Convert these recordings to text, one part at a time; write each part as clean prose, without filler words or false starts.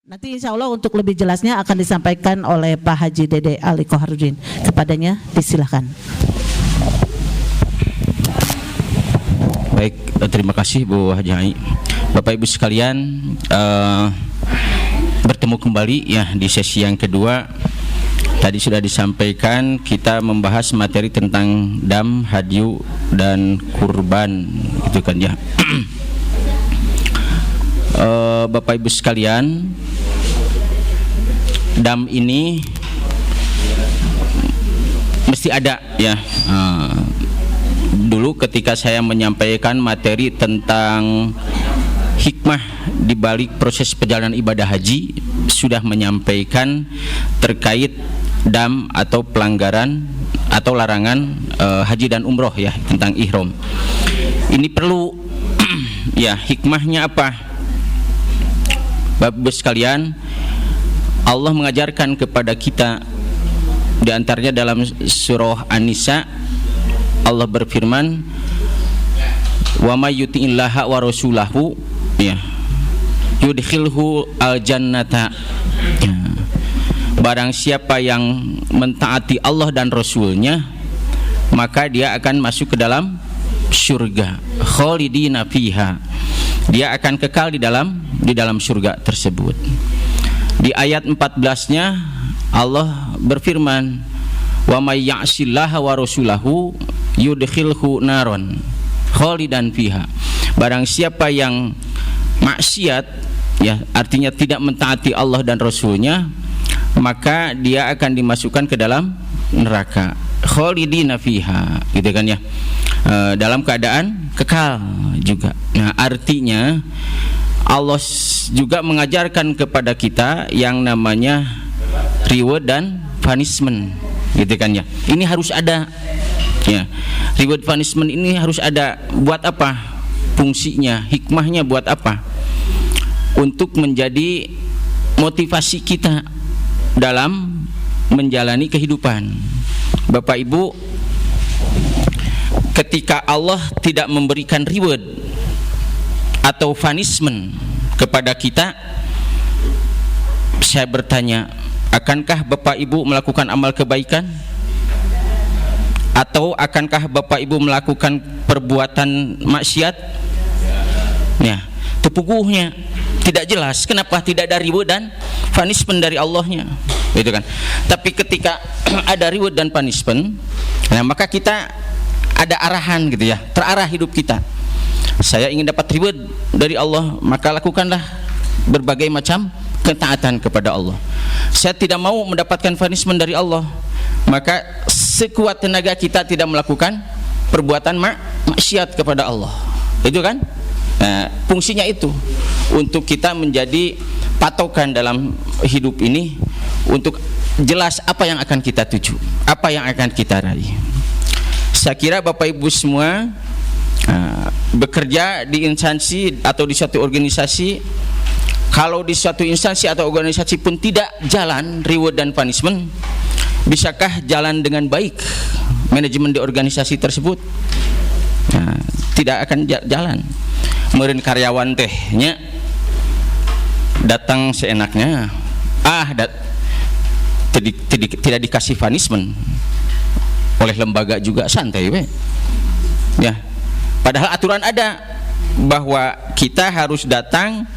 Nanti insya Allah untuk lebih jelasnya akan disampaikan oleh Pak Haji Dede Ali Koharudin. Kepadanya disilahkan. Baik, terima kasih Bu Haji. Bapak Ibu sekalian, bertemu kembali ya di sesi yang kedua. Tadi sudah disampaikan kita membahas materi tentang dam, hadyu dan kurban, gitu kan ya. Bapak Ibu sekalian, dam ini mesti ada ya. Dulu ketika saya menyampaikan materi tentang hikmah di balik proses perjalanan ibadah haji, sudah menyampaikan terkait dam atau pelanggaran atau larangan haji dan umroh ya, tentang ihram. Ini perlu ya, hikmahnya apa? Bapak Ibu sekalian, Allah mengajarkan kepada kita, di antaranya dalam surah An-Nisa, Allah berfirman, wa may yuti'illaha wa rasulahu ya yudkhilhu al-jannata ya. Barang siapa yang mentaati Allah dan Rasulnya, maka dia akan masuk ke dalam surga, khalidina fiha, dia akan kekal di dalam surga tersebut. Di ayat 14-nya Allah berfirman, wa may ya'sillaha wa rasulahu yudkhilhu naron khalidan fiha. Barang siapa yang maksiat ya, artinya tidak mentaati Allah dan Rasulnya, maka dia akan dimasukkan ke dalam neraka, khalidina fiha, gitu kan ya, dalam keadaan kekal juga. Nah, artinya Allah juga mengajarkan kepada kita yang namanya reward dan punishment, gitu kan ya. Ini harus ada ya. Reward punishment ini harus ada. Buat apa fungsinya? Hikmahnya buat apa? Untuk menjadi motivasi kita dalam menjalani kehidupan. Bapak Ibu, ketika Allah tidak memberikan reward atau punishment kepada kita, saya bertanya, akankah Bapak Ibu melakukan amal kebaikan? Atau akankah Bapak Ibu melakukan perbuatan maksiat? Ya, tepuguhnya tidak jelas. Kenapa tidak ada reward dan punishment dari Allahnya, gitu kan? Tapi ketika ada reward dan punishment, nah maka kita ada arahan, gitu ya, terarah hidup kita. Saya ingin dapat reward dari Allah, maka lakukanlah berbagai macam ketaatan kepada Allah. Saya tidak mau mendapatkan punishment dari Allah, maka sekuat tenaga kita tidak melakukan perbuatan maksiat kepada Allah. Itu kan? Nah, fungsinya itu untuk kita menjadi patokan dalam hidup ini, untuk jelas apa yang akan kita tuju, apa yang akan kita raih. Saya kira Bapak Ibu semua bekerja di instansi atau di suatu organisasi, kalau di suatu instansi atau organisasi pun tidak jalan reward dan punishment, bisakah jalan dengan baik manajemen di organisasi tersebut? Nah, tidak akan jalan. Meureun karyawan tehnya datang seenaknya, tidak dikasih punishment oleh lembaga juga, santai we. Ya, padahal aturan ada bahwa kita harus datang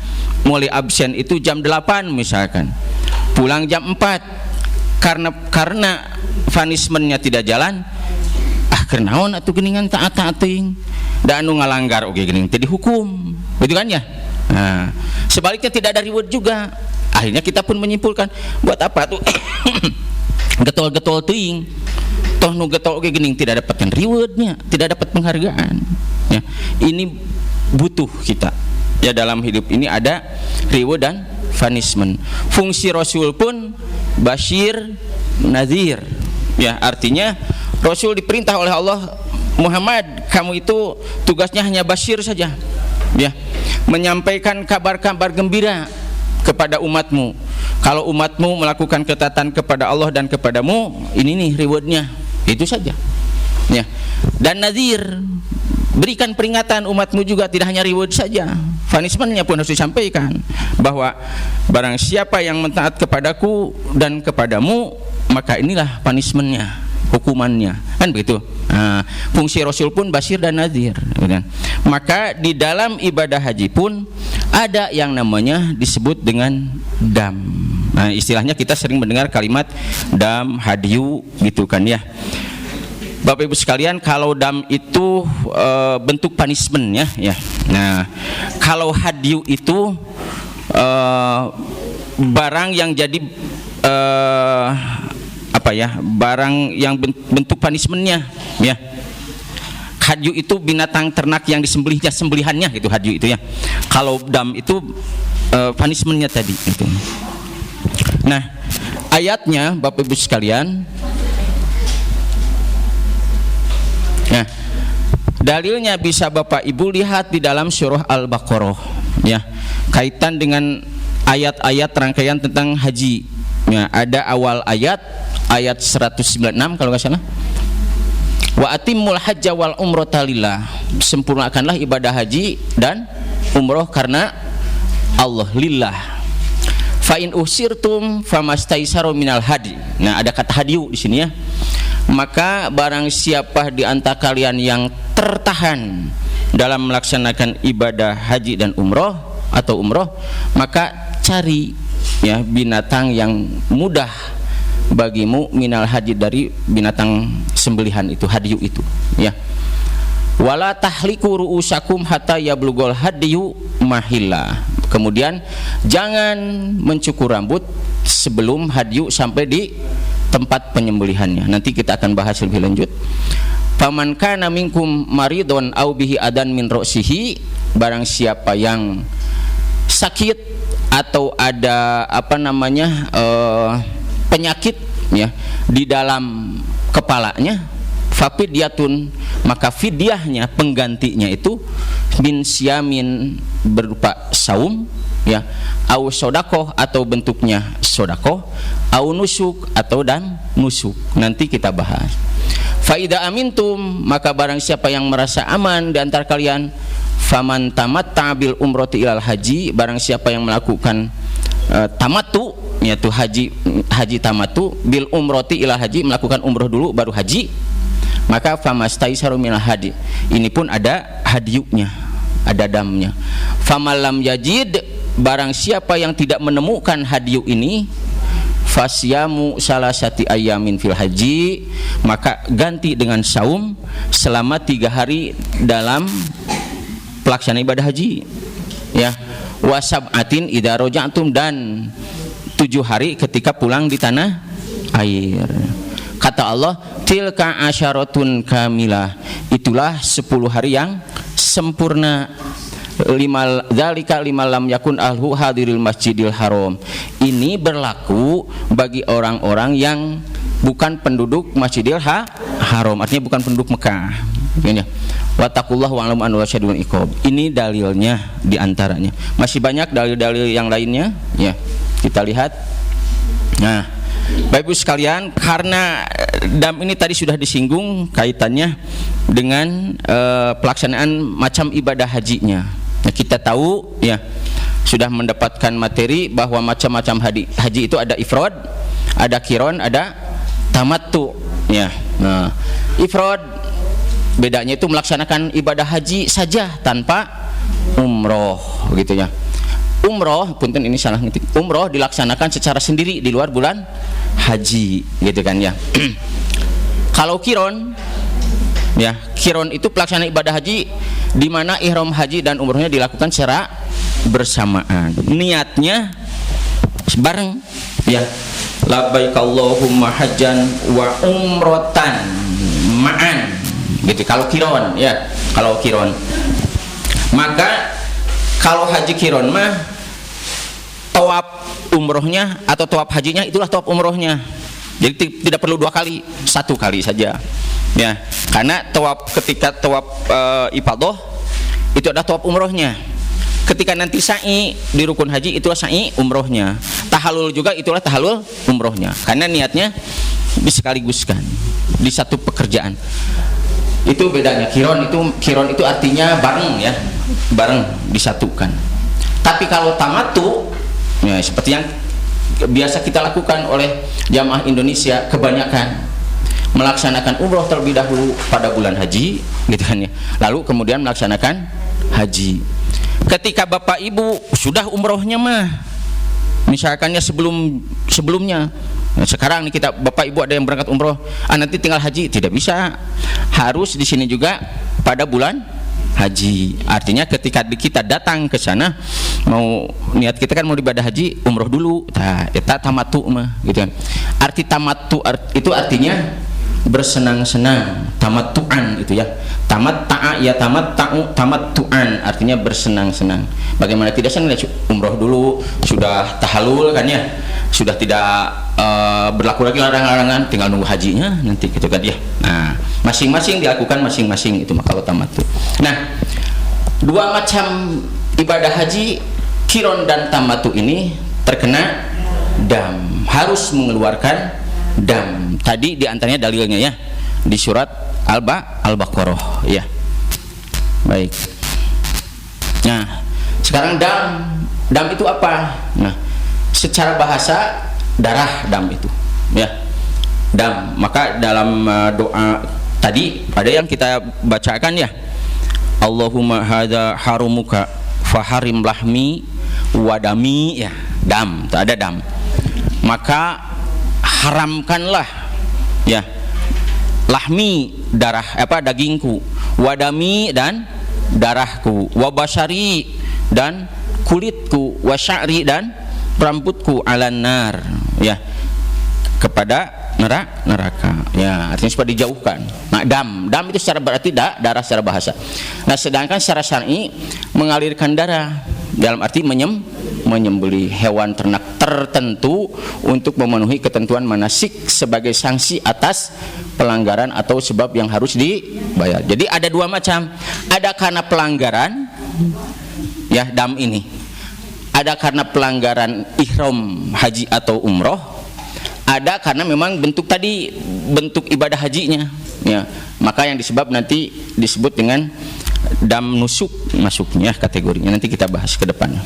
mulai absen itu jam 8 misalkan, pulang jam 4. Karena punishmentnya tidak jalan, kenaon atuh geuningan taat teuing, da anu ngalanggar oge geuning teh dihukum, gitu kan ya. Nah, sebaliknya tidak ada reward juga. Akhirnya kita pun menyimpulkan, buat apa tuh getol-getol teuing, toh nu getol oge geuning tidak dapatkan rewardnya, tidak dapat penghargaan ya. Ini butuh kita ya, dalam hidup ini ada reward dan punishment. Fungsi Rasul pun Bashir Nadhir ya, artinya Rasul diperintah oleh Allah, Muhammad, kamu itu tugasnya hanya Bashir saja ya, menyampaikan kabar-kabar gembira kepada umatmu. Kalau umatmu melakukan ketaatan kepada Allah dan kepadamu, ini nih rewardnya, itu saja ya. Dan Nadhir, berikan peringatan umatmu juga, tidak hanya reward saja punishment-nya pun harus disampaikan bahwa barang siapa yang mentaat kepadaku dan kepadamu, maka inilah punishment-nya, hukumannya, kan begitu. Nah, fungsi Rasul pun basir dan nadhir, gitu. Maka di dalam ibadah haji pun ada yang namanya disebut dengan dam. Nah, istilahnya kita sering mendengar kalimat dam, hadyu, gitu kan ya. Bapak Ibu sekalian, kalau dam itu bentuk punishment ya. Nah, kalau hadyu itu barang yang jadi barang yang bentuk punishment-nya ya. Hadyu itu binatang ternak yang disembelihnya, sembelihannya gitu, hadyu itu ya. Kalau dam itu punishment-nya tadi gitu. Nah, ayatnya Bapak Ibu sekalian, nah, dalilnya bisa Bapak Ibu lihat di dalam surah Al-Baqarah ya, kaitan dengan ayat-ayat rangkaian tentang haji ya. Ada awal ayat 196 kalau nggak salah, wa atimmul hajja wal umrata lillah, sempurnakanlah ibadah haji dan umroh karena Allah, lillah. Fa in usirtum famastaisaru minal hadi. Nah, ada kata hadiu di sini ya. Maka barang siapa di antara kalian yang tertahan dalam melaksanakan ibadah haji dan umroh atau umroh, maka cari ya binatang yang mudah bagimu minal haji, dari binatang sembelihan itu, hadiu itu ya. Wala tahliku ru'usakum hatta yablughal hadiyu mahilla. Kemudian jangan mencukur rambut sebelum hadiu sampai di tempat penyembelihannya. Nanti kita akan bahas lebih lanjut. Faman kana minkum maridun aw bihi adan min ra'sihi, barang siapa yang sakit atau ada penyakit ya di dalam kepalanya, fafidyatun, maka fidyahnya, penggantinya itu min siyamin, berupa saum ya, au sodakoh, atau bentuknya sodakoh, au nusuk, atau dan nusuk. Nanti kita bahas. Faida amintum, maka barang siapa yang merasa aman di antara kalian, faman tamatta bil umrati ilal haji, barang siapa yang melakukan tamattu, yaitu haji tamattu, bil umrati ilal haji, melakukan umroh dulu baru haji, maka famastaisaru minal hadi, ini pun ada hadiyunya, ada damnya. Famalam yajid, barang siapa yang tidak menemukan hadiyu ini, fasyamu salasati ayamin fil haji, maka ganti dengan saum selama 3 hari dalam pelaksanaan ibadah haji ya. Wasab'atin idza raja'tum, dan 7 hari ketika pulang di tanah air. Kata Allah, tilka asyaratun kamilah, itulah 10 hari yang sempurna. Dzalika liman lam yakun ahlu hadiril masjidil haram, ini berlaku bagi orang-orang yang bukan penduduk Masjidil Haram, artinya bukan penduduk Mekah. Wattaqullah wa'lamu anna syadidul iqab. Ini dalilnya diantaranya. Masih banyak dalil-dalil yang lainnya ya, kita lihat. Nah, Bapak Ibu sekalian, karena dam ini tadi sudah disinggung kaitannya dengan pelaksanaan macam ibadah hajinya. Nah, kita tahu ya, sudah mendapatkan materi bahwa macam-macam haji itu ada ifrad, ada qiran, ada tamattu ya. Nah, ifrad bedanya itu melaksanakan ibadah haji saja tanpa umroh gitu ya. Umroh, punten ini salah ngetik, umroh dilaksanakan secara sendiri di luar bulan haji gitu kan ya. Kalau qiran ya, qiran itu pelaksanaan ibadah haji di mana ihram haji dan umrohnya dilakukan secara bersamaan, niatnya bareng ya. Labbaik Allahumma hajjan wa umrotan ma'an gitu kalau qiran ya. Kalau qiran, maka kalau haji qiran mah tawaf umrohnya atau tawaf hajinya itulah tawaf umrohnya. Jadi tidak perlu 2 kali, 1 kali saja ya. Karena tawaf, ketika tawaf ifadah itu ada tawaf umrohnya. Ketika nanti sa'i di rukun haji, itulah sa'i umrohnya. Tahallul juga itulah tahallul umrohnya. Karena niatnya disekaliguskan di satu pekerjaan. Itu bedanya. Qiran itu artinya bareng ya, bareng disatukan. Tapi kalau tamattu ya seperti yang biasa kita lakukan oleh jamaah Indonesia kebanyakan, melaksanakan umroh terlebih dahulu pada bulan haji gitu kan ya, lalu kemudian melaksanakan haji. Ketika bapak ibu sudah umrohnya mah misalkannya sebelumnya, nah, sekarang nih kita bapak ibu ada yang berangkat umroh, nanti tinggal haji, tidak bisa, harus di sini juga pada bulan haji. Artinya ketika kita datang ke sana, mau niat kita kan mau ibadah haji, umroh dulu, nah eta tamattu mah gitu kan. Arti tamattu itu artinya bersenang-senang, tamattu'an itu ya. Tamatta'a ya tamatta'u, tamattu'an artinya bersenang-senang. Bagaimana tidak senang umroh dulu, sudah tahallul kan ya, sudah tidak berlaku lagi larangan-larangan, tinggal nunggu hajinya nanti gitu kan ya. Nah, masing-masing dilakukan masing-masing itu kalau tamattu. Nah, dua macam ibadah haji, qiron dan tamattu ini terkena dam, harus mengeluarkan dam. Tadi diantaranya dalilnya ya di surat Al-Baqarah ya. Baik. Nah, sekarang dam itu apa? Nah, secara bahasa darah dam itu ya. Dam. Maka dalam doa tadi pada yang kita bacakan ya, Allahumma hadza harumuka faharim lahmi wadami ya. Dam, tak ada dam. Maka haramkanlah ya lahmi darah dagingku, wadami dan darahku, wabashari dan kulitku, wasya'ri dan rambutku, alan nar ya kepada neraka ya, artinya supaya dijauhkan. Nah, dam itu secara berarti darah secara bahasa. Nah, sedangkan secara syar'i mengalirkan darah dalam arti menyembelih hewan ternak tertentu untuk memenuhi ketentuan manasik sebagai sanksi atas pelanggaran atau sebab yang harus dibayar. Jadi ada dua macam, ada karena pelanggaran ya dam ini, ada karena pelanggaran ihram haji atau umroh, ada karena memang bentuk ibadah hajinya ya, maka yang nanti disebut dengan dam nusuk masuknya kategorinya, nanti kita bahas ke depannya.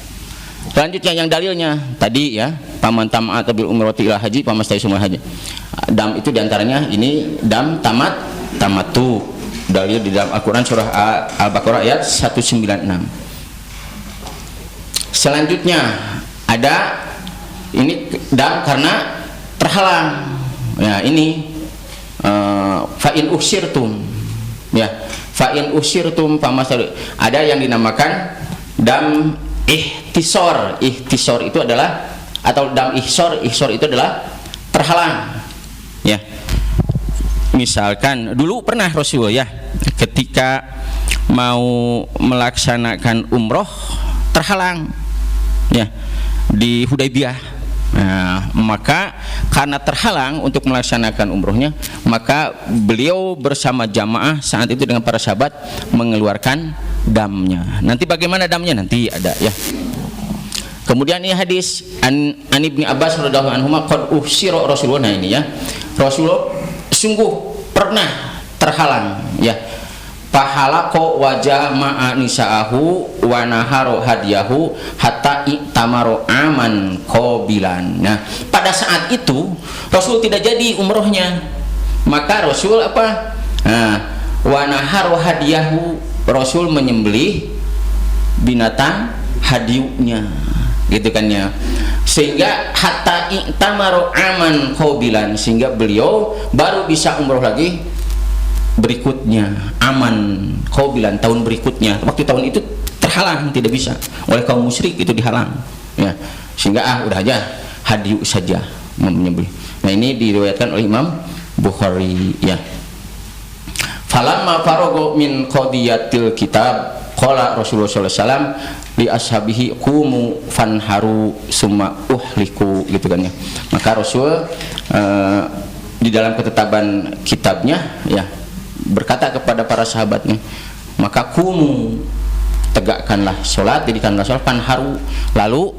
Selanjutnya yang dalilnya tadi ya, paman tamat bil umrati ila haji pamastai sumul haji. Dam itu diantaranya ini dam tamattu. Dalil di dalam Al-Qur'an surah Al-Baqarah ayat 196. Selanjutnya ada ini dam karena terhalang. Ya, ini fa in usirtum ya. Fa in usirtum pamastai. Ada yang dinamakan dam ihtisor itu adalah, atau dam ihsor itu adalah terhalang ya. Misalkan dulu pernah Rasul ya ketika mau melaksanakan umroh terhalang ya di Hudaybiyah. Nah, maka karena terhalang untuk melaksanakan umrohnya, maka beliau bersama jamaah saat itu dengan para sahabat mengeluarkan damnya. Nanti bagaimana damnya nanti ada ya. Kemudian ini hadis an Ibnu Abbas radhiyallahu anhu qad uhsira Rasulullah. Nah, ini ya, Rasulullah sungguh pernah terhalang ya. Pahalako wajah ma'a nisa'ahu wa naharo hadiyahu hatta i'tamaru aman qabilan. Nah, pada saat itu Rasul tidak jadi umrohnya, maka Rasul apa? Nah, wa naharo hadiyahu, Rasul menyembelih binatang hadiunya gitu kan ya, sehingga hatta i'tamaru aman qabilan, sehingga beliau baru bisa umroh lagi berikutnya, aman qabilan, tahun berikutnya. Waktu tahun itu terhalang, tidak bisa oleh kaum musyrik, itu dihalang ya, sehingga udah aja hadiu saja menyembelih. Nah, ini diriwayatkan oleh Imam Bukhari ya. Falamma farago min qadiyatil kitab qala Rasulullah sallallahu alaihi wasallam li ashabihi qumu fanharu summa uhliku gitu kan ya. Maka Rasul di dalam ketetapan kitabnya ya berkata kepada para sahabatnya, maka kumu, tegakkanlah sholat, dirikanlah sholat, panharu, lalu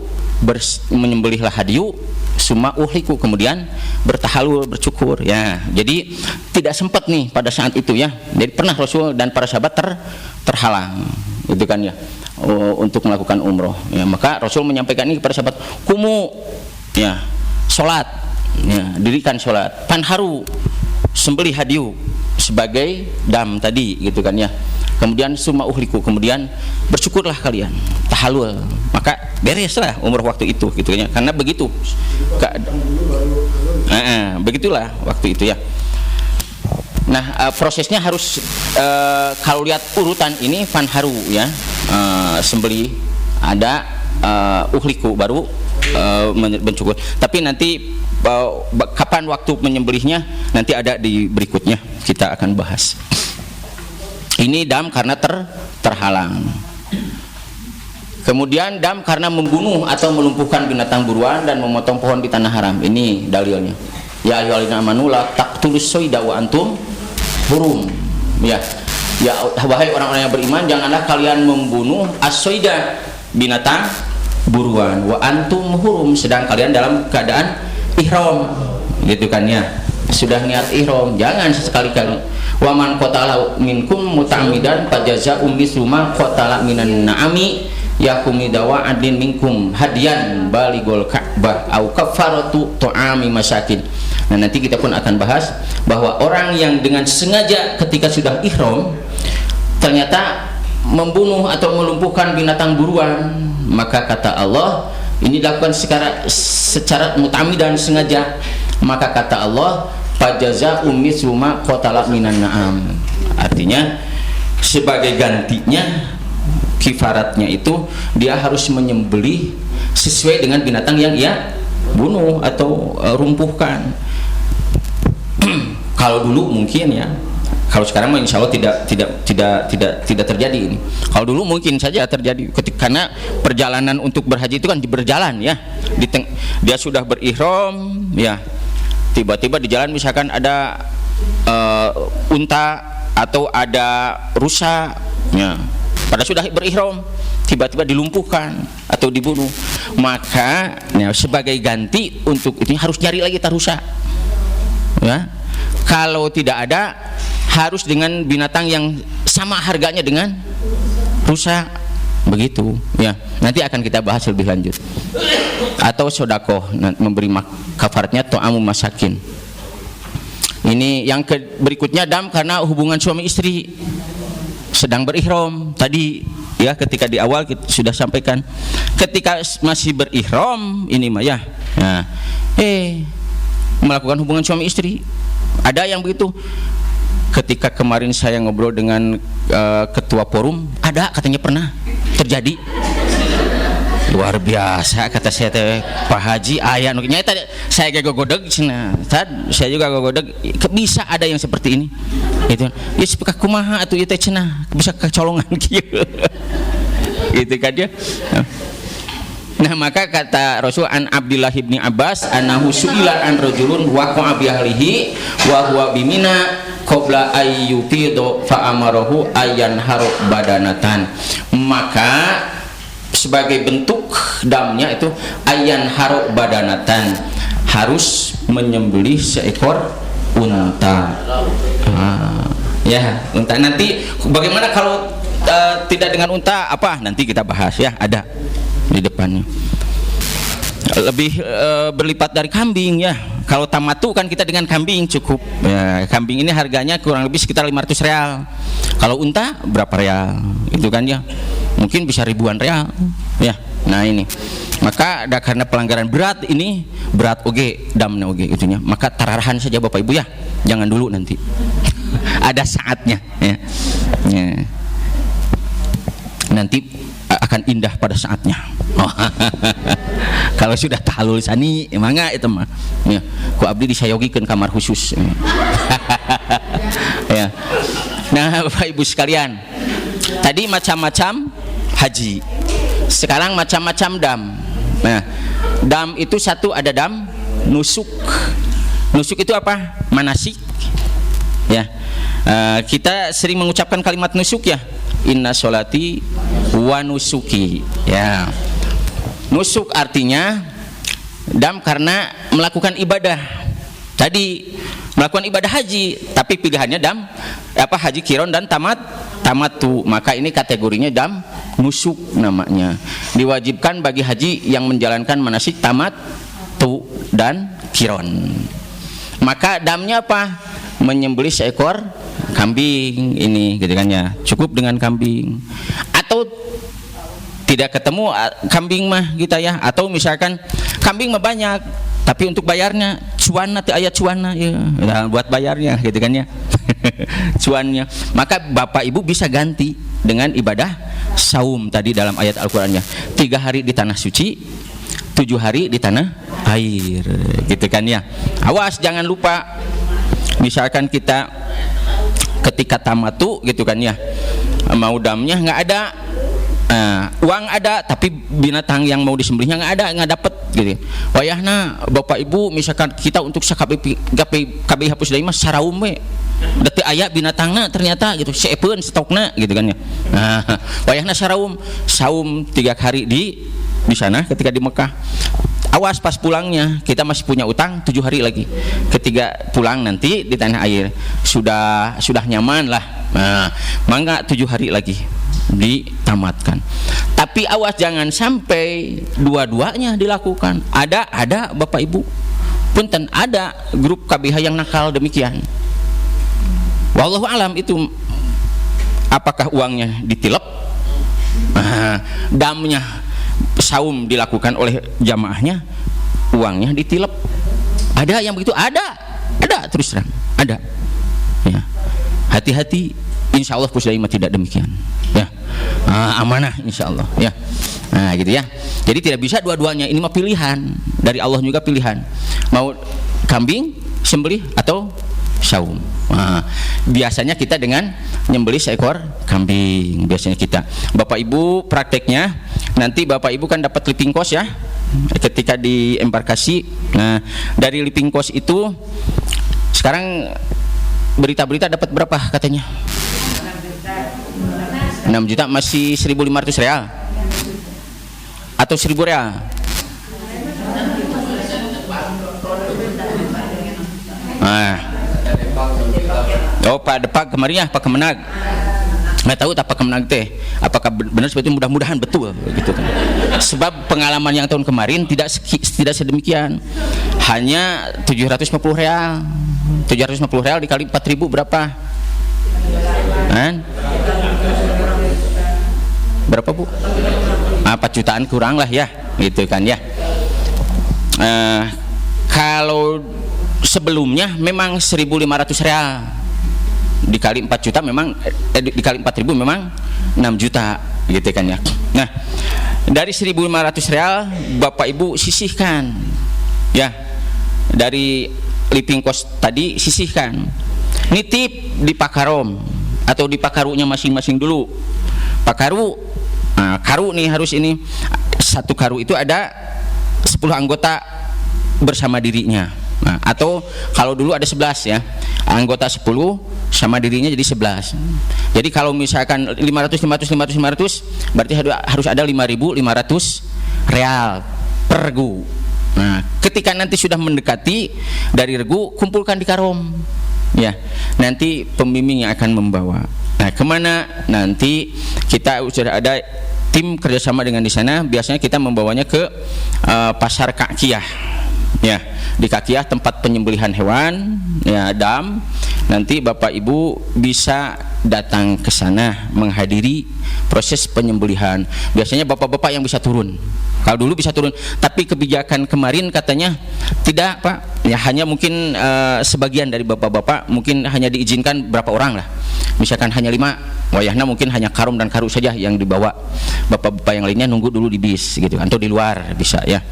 menyembelihlah hadiu, summa uhliku, kemudian bertahalul, bercukur ya. Jadi tidak sempat nih pada saat itu ya, jadi pernah Rasul dan para sahabat terhalang gitu kan ya, untuk melakukan umroh ya. Maka Rasul menyampaikan ini kepada sahabat, kumu ya, sholat ya, dirikan sholat, panharu, sembelih hadiu sebagai dam tadi gitu kan ya. Kemudian summa uhliku, kemudian bersyukurlah kalian, tahalul, maka bereslah umroh waktu itu gitu kan ya. Karena begitu begitulah waktu itu ya. Nah, prosesnya harus kalau lihat urutan ini fanharu ya, sembelih, ada uhliku, baru bersyukur. Tapi nanti kapan waktu menyembelihnya nanti ada di berikutnya, kita akan bahas. Ini dam karena terhalang. Kemudian dam karena membunuh atau melumpuhkan binatang buruan dan memotong pohon di tanah haram. Ini dalilnya. Ya ayyuhalladzina amanu la taqtulus sayda wa antum hurum. Ya, wahai orang-orang yang beriman, janganlah kalian membunuh as-sayda, binatang buruan, wa antum hurum, sedang kalian dalam keadaan ihram. Gitu kan ya. Sudah niat ihram, jangan sekali-kali. Wa man qatala minkum muta'ammidan fajaza'un mislu ma qatala minan na'ami yakumi dawa adin minkum hadian baligol ka'bah au kafaratu tu'ami masakin. Nah, nanti kita pun akan bahas bahwa orang yang dengan sengaja ketika sudah ihram ternyata membunuh atau melumpuhkan binatang buruan, maka kata Allah ini dilakukan secara muta'ammidan, sengaja, maka kata Allah fajaza ummis rumah qatala minan na'am. Artinya sebagai gantinya, kifaratnya itu dia harus menyembelih sesuai dengan binatang yang ia bunuh atau rumpuhkan. Kalau dulu mungkin ya, kalau sekarang insya Allah tidak terjadi ini. Kalau dulu mungkin saja terjadi karena perjalanan untuk berhaji itu kan berjalan ya, dia sudah berihram ya, tiba-tiba di jalan misalkan ada unta atau ada rusa ya, pada sudah berihram tiba-tiba dilumpuhkan atau dibunuh, maka ya, sebagai ganti untuk itu harus nyari lagi rusa ya. Kalau tidak ada, harus dengan binatang yang sama harganya dengan rusa, begitu ya. Nanti akan kita bahas lebih lanjut. Atau sodakoh, memberi kafaratnya to'amu masakin. Ini yang berikutnya dam karena hubungan suami istri sedang berihram tadi ya, ketika di awal kita sudah sampaikan, ketika masih berihram ini mah ya, nah, melakukan hubungan suami istri. Ada yang begitu. Ketika kemarin saya ngobrol dengan ketua forum, ada katanya pernah terjadi. Luar biasa kata saya teh, Pak Haji aya nu nyata saya ge gogodeg cenah. Saya juga gogodeg, bisa ada yang seperti ini. Itu. Ya sepeka kumaha atuh ieu teh cenah, bisa kecolongan kieu. Gitu kan dia. Nah, maka kata Rasul an Abdullah bin Abbas annahu su'ila an rajulun waqa'a bi ahlihi wa huwa bimina qabla ayyufidu fa amarahu ayyan haru badanatan. Maka sebagai bentuk damnya itu ayyan haru badanatan, harus menyembelih seekor unta. Ya, unta. Nanti bagaimana kalau tidak dengan unta, apa nanti kita bahas ya, ada di depannya. Lebih berlipat dari kambing ya. Kalau tamatu kan kita dengan kambing cukup ya, kambing ini harganya kurang lebih sekitar 500 real. Kalau unta berapa real itu kan ya, mungkin bisa ribuan real ya. Nah ini, maka ada karena pelanggaran berat ini, berat oge damna oge itunya, maka tararahan saja Bapak Ibu ya, jangan dulu nanti. Ada saatnya ya. Ya. Nanti akan indah pada saatnya. Kalau sudah tahalul sani mangga itu mah ya, ku abdi disayogikeun kamar khusus. Ya. Nah, Bapak Ibu sekalian, tadi macam-macam haji, sekarang macam-macam dam. Nah, dam itu satu, ada dam nusuk. Nusuk itu apa? Manasik ya. Kita sering mengucapkan kalimat nusuk ya, inna sholati wa nusuki ya. Nusuk artinya dam karena melakukan ibadah tadi, melakukan ibadah haji, tapi pilihannya dam haji kiron dan tamatu, maka ini kategorinya dam nusuk namanya. Diwajibkan bagi haji yang menjalankan manasik tamatu dan kiron. Maka damnya apa? Menyembelih seekor kambing ini, gitu kan ya. Cukup dengan kambing. Atau tidak ketemu kambing mah kita ya, atau misalkan kambing mah banyak tapi untuk bayarnya cuanna teu aya cuanna ya, nah, buat bayarnya gitu kan ya. Cuannya, maka bapak ibu bisa ganti dengan ibadah saum tadi dalam ayat Al-Qur'annya. 3 hari di tanah suci, 7 hari di tanah air, gitu kan ya. Awas jangan lupa, misalkan kita ketika tamatu gitu kan ya, mau damnya nggak ada, uang ada tapi binatang yang mau disembelihnya nggak ada, nggak dapet gitu. Wayahna bapak ibu misalkan kita untuk kabeh hapus deui mah saraum we, dete aya binatangna ternyata gitu, seepeun stokna gitu kan ya. Wayahna saraum, saum 3 hari di sana ketika di Mekah. Awas pas pulangnya kita masih punya utang 7 hari lagi. Ketika pulang nanti di tanah air sudah nyaman lah. Nah, mangga 7 hari lagi ditamatkan. Tapi awas jangan sampai dua-duanya dilakukan. Ada bapak ibu, punten ada grup KBH yang nakal demikian. Wallahu alam itu apakah uangnya ditilep, damnya saum dilakukan oleh jamaahnya, uangnya ditilep. Ada yang begitu, ada terus terang ada ya. Hati-hati, insya Allah Pusdaimah tidak demikian ya. Amanah insya Allah ya. Nah gitu ya, jadi tidak bisa dua-duanya, ini mah pilihan dari Allah juga, pilihan mau kambing sembelih atau saum. Biasanya kita dengan nyembelih seekor kambing, biasanya kita. Bapak ibu prakteknya nanti bapak ibu kan dapat living cost ya ketika di embarkasi. Nah dari living cost itu sekarang berita-berita dapat berapa katanya? 6 juta, masih 1.500 real atau 1.000 real? Oh Pak Depak kemarin ya, Pak Kemenag nggak tahu tak Pak Kemenag teh apakah benar seperti itu, mudah-mudahan betul gitu kan. Sebab pengalaman yang tahun kemarin tidak sedemikian, hanya 750 real. 750 real dikali 4.000 berapa? Berapa Bu? 4 jutaan kurang lah ya, gitu kan ya. Kalau sebelumnya memang 1.500 real dikali 4 juta memang dikali 4.000 memang 6 juta gitu kan ya. Nah dari 1.500 real bapak ibu sisihkan ya, dari living cost tadi sisihkan, nitip di pakarom atau di pakarunya masing-masing dulu. Pakaru, karu nih harus ini, satu karu itu ada 10 anggota bersama dirinya. Nah, atau kalau dulu ada 11 ya, anggota 10 sama dirinya jadi 11. Jadi kalau misalkan 500 berarti harus ada 5.500 real per regu. Nah ketika nanti sudah mendekati dari regu, kumpulkan di karom ya, nanti pembimbing yang akan membawa. Nah kemana nanti kita sudah ada tim kerjasama dengan di sana. Biasanya kita membawanya ke pasar Kakiyah ya, di Kakiyah tempat penyembelihan hewan ya, dam. Nanti bapak ibu bisa datang ke sana menghadiri proses penyembelihan. Biasanya bapak-bapak yang bisa turun, kalau dulu bisa turun, tapi kebijakan kemarin katanya tidak Pak ya, hanya mungkin sebagian dari bapak-bapak, mungkin hanya diizinkan berapa orang lah, misalkan hanya 5, wayahna mungkin hanya karum dan karu saja yang dibawa, bapak-bapak yang lainnya nunggu dulu di bis gitu, atau di luar bisa ya.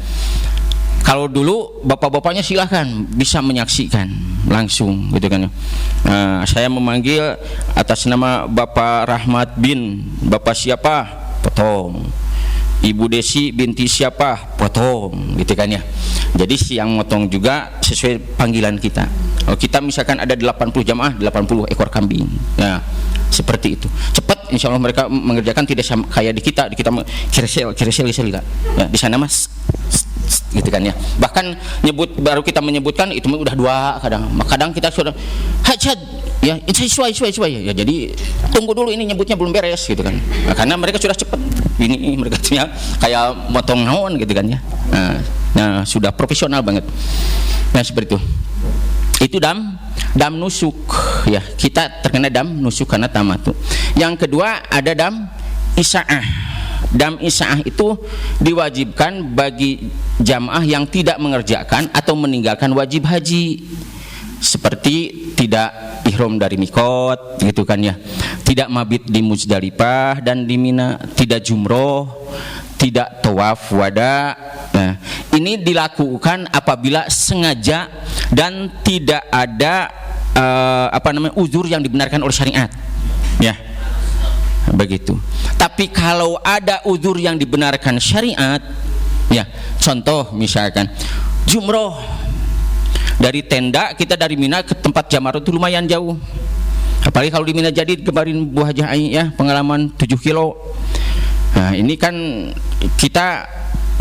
Kalau dulu bapak-bapaknya silahkan bisa menyaksikan langsung gitu kan. Saya memanggil atas nama Bapak Rahmat bin Bapak siapa, potong. Ibu Desi binti siapa, potong gitu kan ya. Jadi si yang motong juga sesuai panggilan kita. Kalau kita misalkan ada 80 jamaah, 80 ekor kambing ya, seperti itu. Cepat insya Allah mereka mengerjakan tidak sama kayak di kita kiresel ya, di sana mas gitu kan ya. Bahkan baru kita menyebutkan itu udah 2, kadang kita sudah hajat ya, sesuai ya, jadi tunggu dulu, ini nyebutnya belum beres gitu kan. Nah, karena mereka sudah cepat, ini mereka punya kayak motong naon gitu kan ya. Nah sudah profesional banget. Nah seperti itu dam nusuk ya, kita terkena dam nusuk karena tamatu. Yang kedua ada dam isaah. Dam isaah itu diwajibkan bagi jamaah yang tidak mengerjakan atau meninggalkan wajib haji, seperti tidak ihram dari mikot gitu kan ya, tidak mabit di Muzdalifah dan di Mina, tidak jumroh, tidak tawaf wada. Nah, ini dilakukan apabila sengaja dan tidak ada uzur yang dibenarkan oleh syariat ya, begitu. Tapi kalau ada uzur yang dibenarkan syariat ya, contoh misalkan jumroh dari tenda, kita dari Mina ke tempat Jamarat itu lumayan jauh, apalagi kalau di Mina jadi kemarin Bu Hajah Ai ya, pengalaman 7 kilo. Nah ini kan kita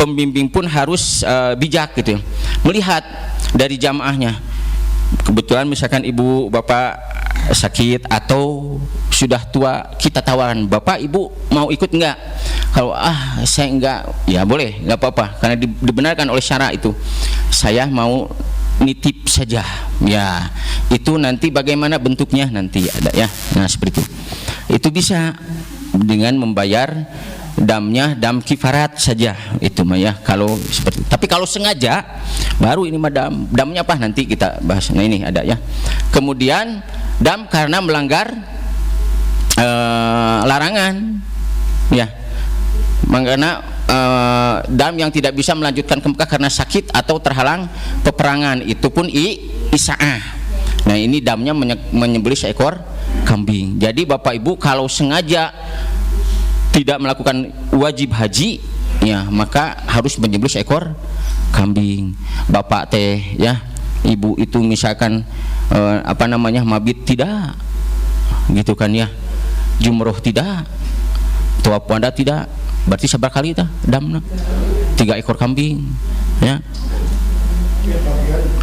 pembimbing pun harus bijak gitu ya, melihat dari jamaahnya. Kebetulan misalkan ibu bapak sakit atau sudah tua, kita tawaran, bapak ibu mau ikut enggak? Kalau saya enggak, ya boleh, enggak apa-apa, karena dibenarkan oleh syara itu. Saya mau nitip saja ya, itu nanti bagaimana bentuknya nanti ada ya. Nah seperti itu bisa dengan membayar damnya, dam kifarat saja itu mah ya, kalau seperti itu. Tapi kalau sengaja baru ini mah damnya apa nanti kita bahas. Nah ini ada ya. Kemudian dam karena melanggar larangan ya, karena dam yang tidak bisa melanjutkan ke Mekah karena sakit atau terhalang peperangan, itu pun isaah. Nah ini damnya menyembelih seekor kambing. Jadi bapak ibu kalau sengaja tidak melakukan wajib haji ya, maka harus menyembelih seekor kambing. Bapak teh ya, ibu itu misalkan mabit tidak gitu kan ya, jumroh tidak, tawaf wada tidak, berarti seberapa kali itu damna? 3 ekor kambing ya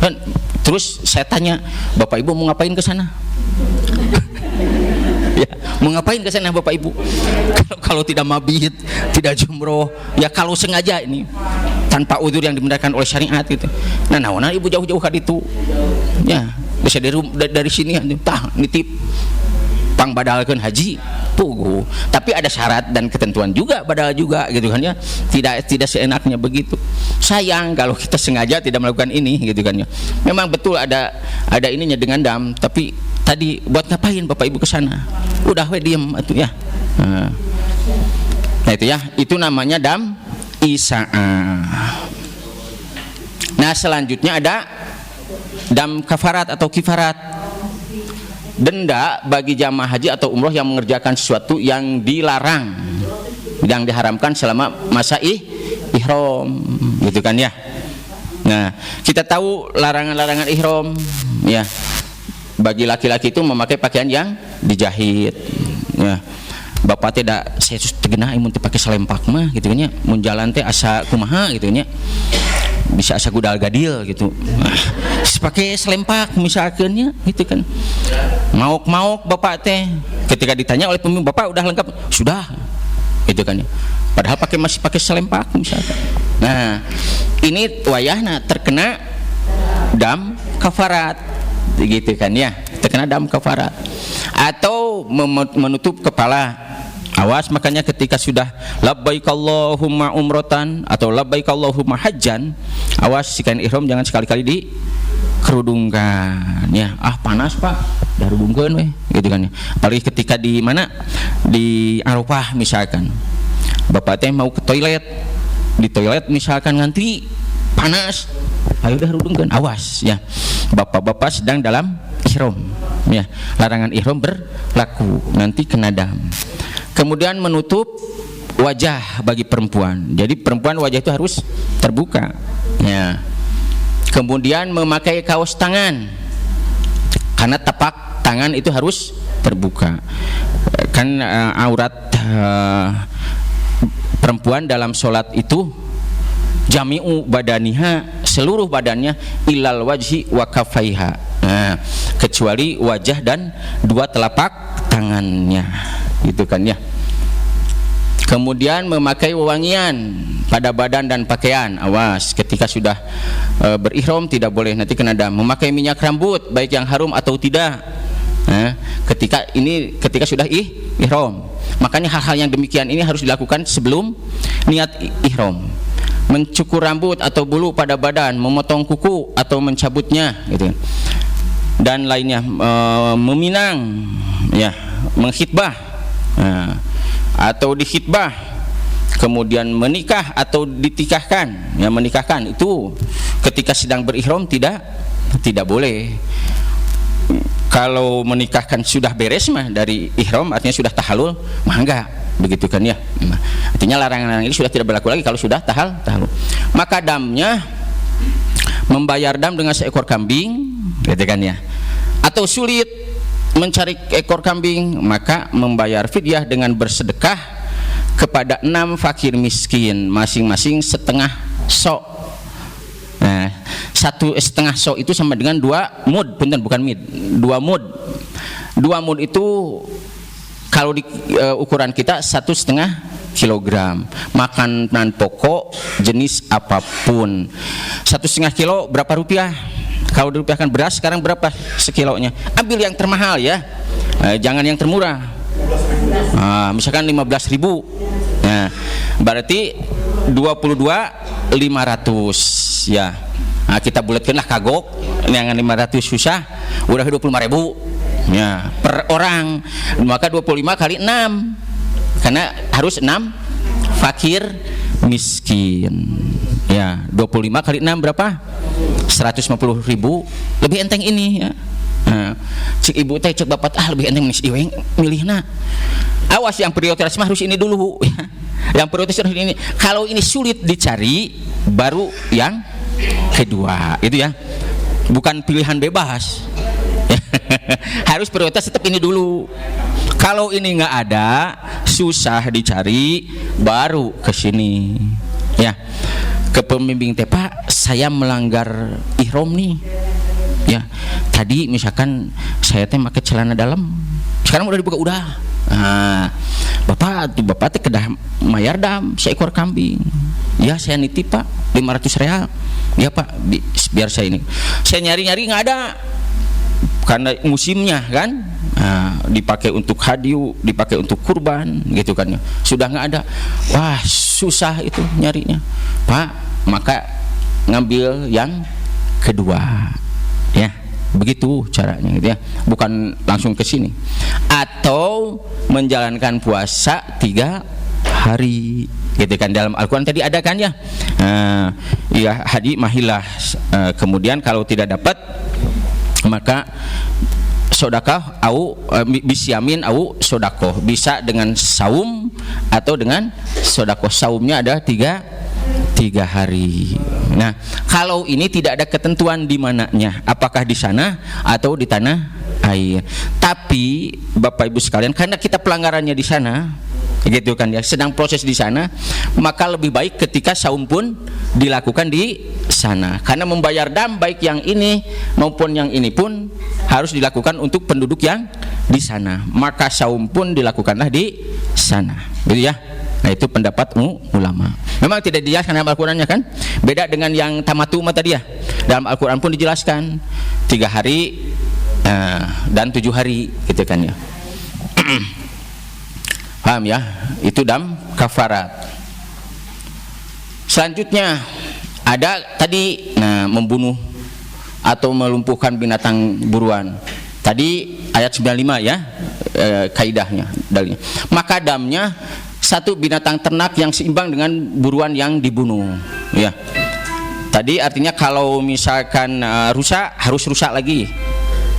kan. Terus saya tanya, bapak ibu mau ngapain ke sana? Ya, mau ngapain ke sana bapak ibu? Kalau tidak mabit, tidak jumroh ya, kalau sengaja ini tanpa uzur yang dibenarkan oleh syariat gitu. Nah ibu jauh-jauh kan itu ya, bisa dari sini tah nitip pang badalkeun haji pugu, tapi ada syarat dan ketentuan juga, badal juga gitu kan ya, tidak seenaknya begitu. Sayang kalau kita sengaja tidak melakukan ini gitu kan ya. Memang betul ada ininya dengan dam, tapi tadi buat ngapain bapak ibu ke sana? Udah diem atuh ya. Nah itu ya, itu namanya dam isaah. Nah selanjutnya ada dam kafarat atau kifarat, denda bagi jamaah haji atau umroh yang mengerjakan sesuatu yang dilarang, yang diharamkan selama masa ihram gitu kan ya. Nah kita tahu larangan-larangan ihram ya, bagi laki-laki itu memakai pakaian yang dijahit ya. Bapak tidak saya tegena imun teh pakai selempak mah gitu nya, mun jalan teh asa kumaha gitu nya, bisa asa gudal gadil gitu. Pakai selempak misalkannya gitu kan. Mauk bapak teh ketika ditanya oleh pemimpin, bapak udah lengkap? Sudah gitu kan ya. Padahal masih pakai selempak misalkan. Nah ini wayahna terkena dam kafarat gitu kan ya, terkena dam kafarat. Atau menutup kepala. Awas, makanya ketika sudah labbaik Allahumma umrotan atau labbaik Allahumma hajjan, awas si kain ihram jangan sekali-kali dikerudungkan ya. Panas pak, dah rudungkeun weh gitu kan ya. Apalagi ketika di mana, di Arafah misalkan, bapak teh mau ke toilet, di toilet misalkan ngantri panas, ayo dah rudungkeun, awas ya. Bapak-bapak sedang dalam ihram ya, larangan ihram berlaku, nanti kena dam. Kemudian menutup wajah bagi perempuan. Jadi perempuan wajah itu harus terbuka ya. Kemudian memakai kaos tangan, karena tapak tangan itu harus terbuka. kan aurat perempuan dalam sholat itu jami'u badaniha, seluruh badannya, ilal wajhi wa kafaiha, kecuali wajah dan dua telapak tangannya, gitu kan ya. Kemudian memakai wewangian pada badan dan pakaian, awas ketika sudah berihram tidak boleh, nanti kena dam. Memakai minyak rambut baik yang harum atau tidak, ketika sudah ihram. Makanya hal-hal yang demikian ini harus dilakukan sebelum niat ihram. Mencukur rambut atau bulu pada badan, memotong kuku atau mencabutnya, gitu. Dan lainnya, meminang, ya, menghitbah, atau dikhitbah, kemudian menikah atau ditikahkan, ya, menikahkan itu ketika sedang berihram tidak boleh. Kalau menikahkan sudah beres mah dari ihram, artinya sudah tahalul, mah enggak, begitu kan ya. Artinya larangan ini sudah tidak berlaku lagi kalau sudah tahalul. Maka damnya membayar dam dengan seekor kambing, gitu kan ya. Atau sulit mencari ekor kambing, maka membayar fidyah dengan bersedekah kepada 6 fakir miskin, masing-masing setengah sok. Nah, 1,5 sok itu sama dengan 2 mud, bukan mid, 2 mud. 2 mud itu kalau di ukuran kita 1,5 kilogram. Makanan pokok jenis apapun. 1,5 kilo berapa rupiah? Kalau dirupiahkan beras sekarang berapa sekilonya? Ambil yang termahal ya, jangan yang termurah. Misalkan 15.000, nah, berarti 22.500 ya. Nah, kita bulatkanlah kagok, yang 500 susah, udah 25.000 ya per orang. Maka 25 kali 6, karena harus 6 fakir miskin ya. 25 kali 6 berapa? 150.000. Lebih enteng ini ya. Cik ibu teh, cek bapak, lebih enteng milih nah. Awas, yang prioritas mah harus ini dulu ya. Yang prioritas harus ini. Kalau ini sulit dicari, baru yang kedua itu ya. Bukan pilihan bebas. Harus prioritas tetap ini dulu. Kalau ini nggak ada, susah dicari, baru ke sini ya. Ke pembimbing teh, Pak, saya melanggar ihram nih ya. Tadi misalkan saya teh pakai celana dalam, sekarang udah dibuka, udah. Bapak teh kedah mayar dam seekor kambing. Ya, saya nitip Pak, 500 real. Ya Pak, biar saya ini. Saya nyari-nyari nggak ada, karena musimnya kan, dipakai untuk hadiu, dipakai untuk kurban, gitu kan ya. Sudah nggak ada, wah susah itu nyarinya Pak. Maka ngambil yang kedua ya, begitu caranya gitu ya, bukan langsung ke sini. Atau menjalankan puasa 3 hari, gitu kan. Dalam Al-Quran tadi ada kan ya, ya hadi mahilah. Kemudian kalau tidak dapat, maka sodakah au bisyamin au sodakoh, bisa dengan saum atau dengan sodakoh. Saumnya ada 3 hari. Nah, kalau ini tidak ada ketentuan di mananya, apakah di sana atau di tanah air. Tapi Bapak Ibu sekalian, karena kita pelanggarannya di sana, gitu kan ya, sedang proses di sana, maka lebih baik ketika saum pun dilakukan di sana. Karena membayar dam baik yang ini maupun yang ini pun harus dilakukan untuk penduduk yang di sana. Maka saum pun dilakukanlah di sana, gitu ya. Nah, itu pendapat ulama. Memang tidak dijelaskan dalam Al-Qur'annya kan? Beda dengan yang tamatu tadi ya. Dalam Al-Qur'an pun dijelaskan 3 hari dan 7 hari, gitu kan ya. Paham ya? Itu dam kafarat. Selanjutnya ada tadi, membunuh atau melumpuhkan binatang buruan. Tadi ayat 95 ya, kaidahnya dalilnya. Maka damnya satu binatang ternak yang seimbang dengan buruan yang dibunuh ya. Tadi artinya kalau misalkan rusa, harus rusa lagi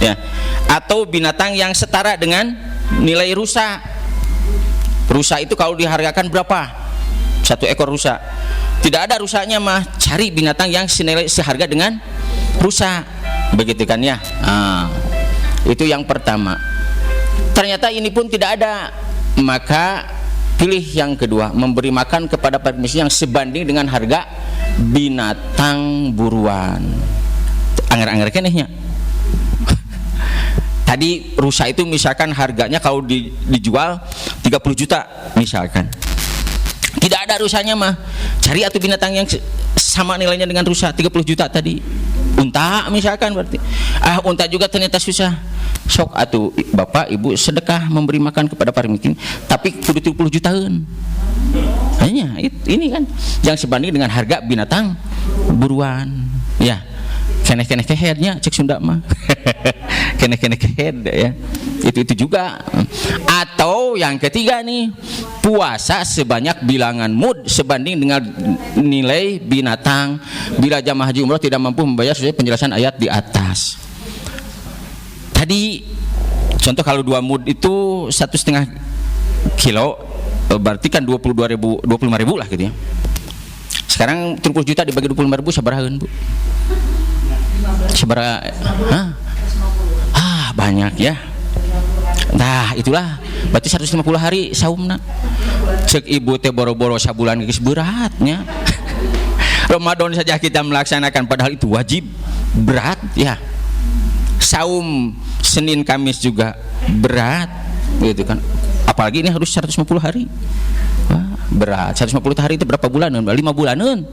ya. Atau binatang yang setara dengan nilai rusa. Rusa itu kalau dihargakan berapa? 1 ekor rusa. Tidak ada rusanya mah, cari binatang yang senilai seharga dengan rusa, begitu kan ya. Itu yang pertama. ternyata ini pun tidak ada, maka pilih yang kedua, memberi makan kepada fakir miskin yang sebanding dengan harga binatang buruan. Angger-angger kenehnya. Tadi rusa itu misalkan harganya kalau dijual 30 juta misalkan. Tidak ada rusanya mah. Cari atuh binatang yang sama nilainya dengan rusa 30 juta tadi. Unta misalkan berarti. Unta juga ternyata susah. Sok atuh bapak ibu sedekah memberi makan kepada para miskin, tapi kudu 30 jutaan. Hanya ini kan yang sebanding dengan harga binatang buruan. Ya. Keneh-keneh keheadnya cek Sunda mah. Keneh-keneh kehead ya. Itu juga. Atau yang ketiga nih, puasa sebanyak bilangan mud sebanding dengan nilai binatang bila jamaah haji umroh tidak mampu membayar sesuai penjelasan ayat di atas. Tadi contoh kalau 2 mud itu 1,5 kilo, berarti kan 25.000 lah gitu ya. Sekarang 30 juta dibagi 25.000 sabaraheun, Bu? Sabaraha? Banyak ya. Nah, itulah berarti 150 hari saumna. Cek ibu teh boro-boro sabulan geus beratnya. Ramadan saja kita melaksanakan padahal itu wajib, berat ya. Saum Senin Kamis juga berat gitu kan. Apalagi ini harus 150 hari. Wah, berat. 150 hari itu berapa bulanan? 5 bulanan.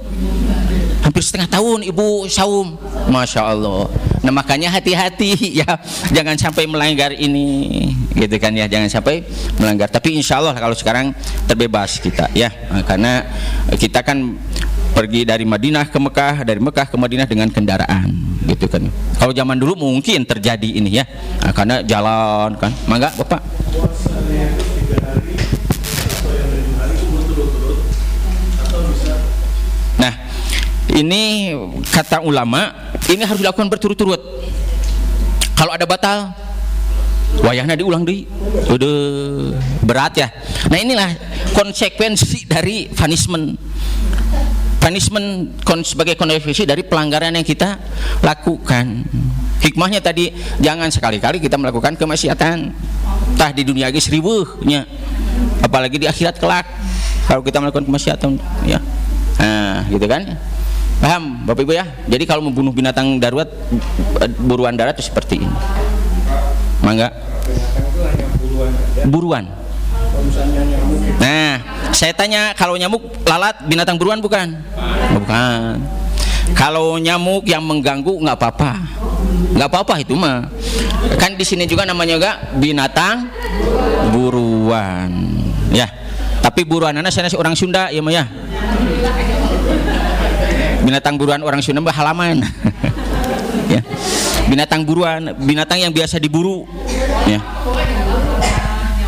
Hampir setengah tahun ibu saum, masya Allah. Nah makanya hati-hati ya, jangan sampai melanggar ini, gitu kan ya, jangan sampai melanggar. Tapi insya Allah kalau sekarang terbebas kita ya, karena kita kan pergi dari Madinah ke Mekah, dari Mekah ke Madinah dengan kendaraan, gitu kan. Kalau zaman dulu mungkin terjadi ini ya, karena jalan kan, mangga bapak. Nah, ini kata ulama, ini harus dilakukan berturut-turut. Kalau ada batal, wayahna diulang deui. Udah berat ya. Nah, inilah konsekuensi dari punishment. Punishment sebagai konsekuensi dari pelanggaran yang kita lakukan. Hikmahnya tadi, jangan sekali-kali kita melakukan kemaksiatan. Tah di dunia geus riweuhnya. Apalagi di akhirat kelak kalau kita melakukan kemaksiatan ya. Nah, gitu kan? Paham Bapak Ibu ya? Jadi kalau membunuh binatang darurat, buruan darat itu seperti ini. Mangga. Buruan. Nah, saya tanya, kalau nyamuk lalat binatang buruan bukan? Bukan. Kalau nyamuk yang mengganggu nggak apa-apa. Nggak apa-apa itu mah. Kan di sini juga namanya juga binatang buruan. Ya. Tapi buruanana saya orang Sunda ya mah ya. Binatang buruan orang Sunda mah halaman. Ya. Binatang buruan, binatang yang biasa diburu. Ya.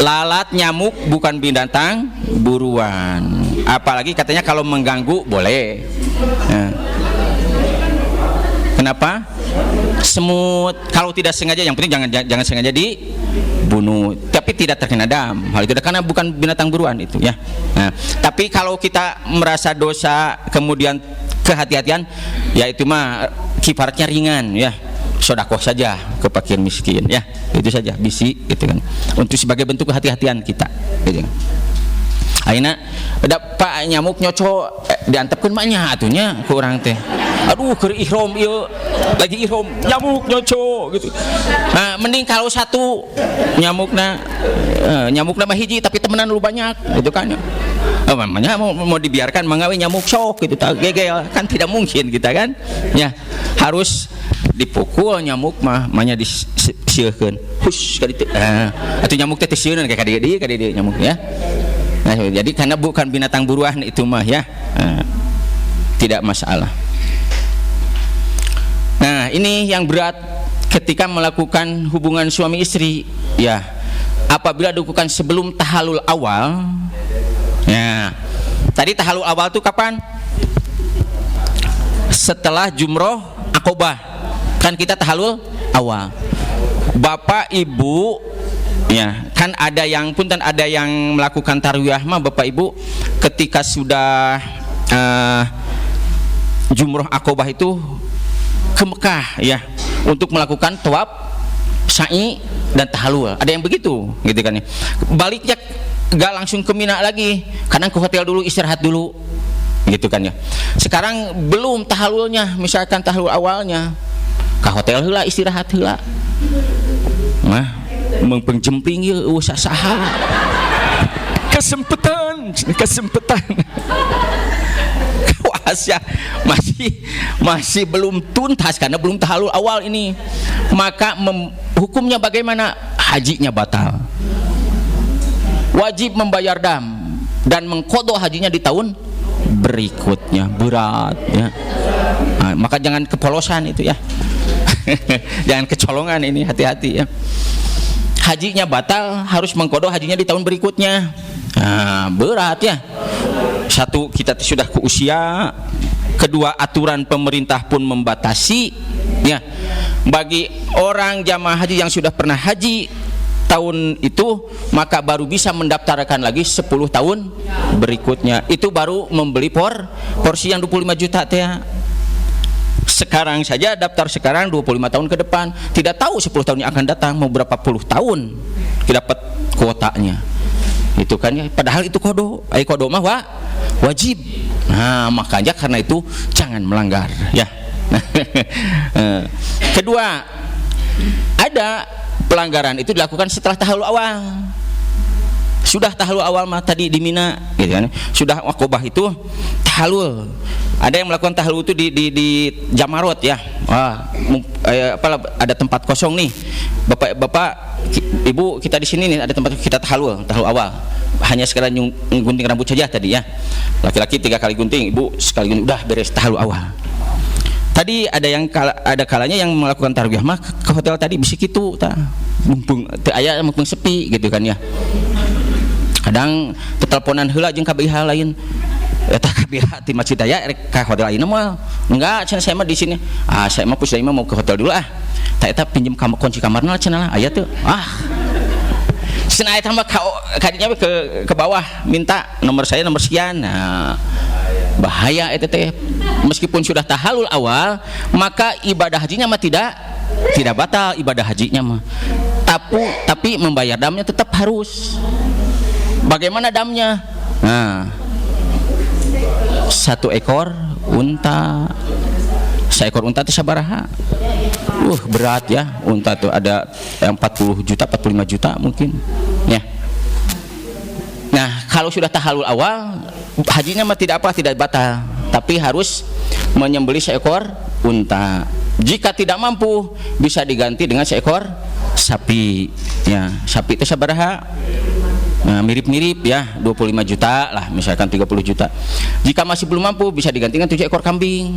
Lalat, nyamuk bukan binatang buruan. Apalagi katanya kalau mengganggu boleh. Ya. Kenapa? Semut kalau tidak sengaja, yang penting jangan sengaja dibunuh, tapi tidak terkena dam. Hal itu karena bukan binatang buruan itu ya. Nah, tapi kalau kita merasa dosa kemudian kehati-hatian, ya itu mah kifaratnya ringan ya. Sedekah saja ke fakir miskin ya. Itu saja bisi gitu kan. Untuk sebagai bentuk kehati-hatian kita gitu. Ayeuna ada Pak nyamuk nyoco diantepkeun maknya atunya ku urang teh. Aduh keur ihram ieu lagi ihram nyamuk nyoco gitu. Nah, mending kalau satu nyamukna mah hiji tapi temenan lu banyak gitu kan. Namanya mau dibiarkan mangga we nyamuk sok gitu gegel kan tidak mungkin kita kan. Ya, harus dipukul nyamuk mah manya disieulkeun. Hush ka ditu. Atuh nyamuk teh sieun ka dieu nyamuk ya. Nah, jadi karena bukan binatang buruan itu mah ya, tidak masalah. Nah, ini yang berat ketika melakukan hubungan suami istri ya, apabila dilakukan sebelum tahallul awal ya. Tadi tahallul awal itu kapan? Setelah jumroh akobah kan kita tahallul awal. Bapak ibu ya, kan ada yang melakukan tarwiyah mah Bapak Ibu ketika sudah jumroh akobah itu ke Mekah ya, untuk melakukan tawaf sa'i dan tahalul. Ada yang begitu, gitu kan ya. Baliknya gak langsung ke Mina lagi, kadang ke hotel dulu istirahat dulu, gitu kan ya. Sekarang belum tahalulnya, misalkan tahalul awalnya ke hotel heula istirahat heula. Nah, mengpenjemping ya usaha kesempatan ya masih belum tuntas karena belum tahalul awal ini, maka hukumnya bagaimana? Hajinya batal, wajib membayar dam dan mengqadha hajinya di tahun berikutnya. Berat ya. Nah, maka jangan kepolosan itu ya. Jangan kecolongan ini, hati-hati ya. Hajinya batal, harus mengqadha hajinya di tahun berikutnya. Nah, berat ya. Satu, kita sudah ke usia. Kedua, aturan pemerintah pun membatasi ya. Bagi orang jamaah haji yang sudah pernah haji tahun itu, maka baru bisa mendaftarkan lagi 10 tahun berikutnya. Itu baru membeli porsi yang 25 juta teh. Sekarang saja daftar sekarang 25 tahun ke depan, tidak tahu 10 tahun yang akan datang mau berapa puluh tahun dapat kuotanya. Itu kan ya, padahal itu qadha mah wajib. Nah, makanya karena itu jangan melanggar ya. Kedua, ada pelanggaran itu dilakukan setelah tahalul awal. Sudah tahalul awal mah tadi di Mina, gitu kan. Sudah Aqabah itu tahalul. Ada yang melakukan tahalul itu di Jamarot ya. Wah, ada tempat kosong nih. Bapak, Ibu, kita di sini nih ada tempat kita tahalul awal. Hanya sekedar gunting rambut saja tadi ya. Laki-laki 3 kali gunting, Ibu sekali gunting, udah beres tahalul awal. Tadi ada kalanya yang melakukan tarwiyah mah ke hotel tadi bisa gitu mumpung teu aya mumpung sepi gitu kan ya. Kadang teteleponan heula jeung ka BH lain. Eta ka BH ti Masjid Daya rek ka hotel ayeuna mah. Enggak, cenah saya mah di sini. Saya mah pusing mah mau ke hotel dulu Tak eta pinjem kunci kamarna cenah aya teu. Cenah eta mah kadinya ke bawah minta nomor saya nomor sekian. Nah, bahaya eta teh. Meskipun sudah tahalul awal, maka ibadah hajinya mah tidak batal ibadah hajinya mah. Tapi membayar damnya tetap harus. Bagaimana damnya? Nah, 1 ekor unta. Seekor unta itu sabaraha? Berat ya. Unta tuh ada yang 40 juta, 45 juta mungkin. Ya. Nah, kalau sudah tahalul awal, hajinya mah tidak batal, tapi harus menyembelih seekor unta. Jika tidak mampu, bisa diganti dengan seekor sapi. Ya, sapi itu sabaraha? Nah, mirip-mirip ya, 25 juta lah, misalkan 30 juta. Jika masih belum mampu, bisa digantikan 7 ekor kambing.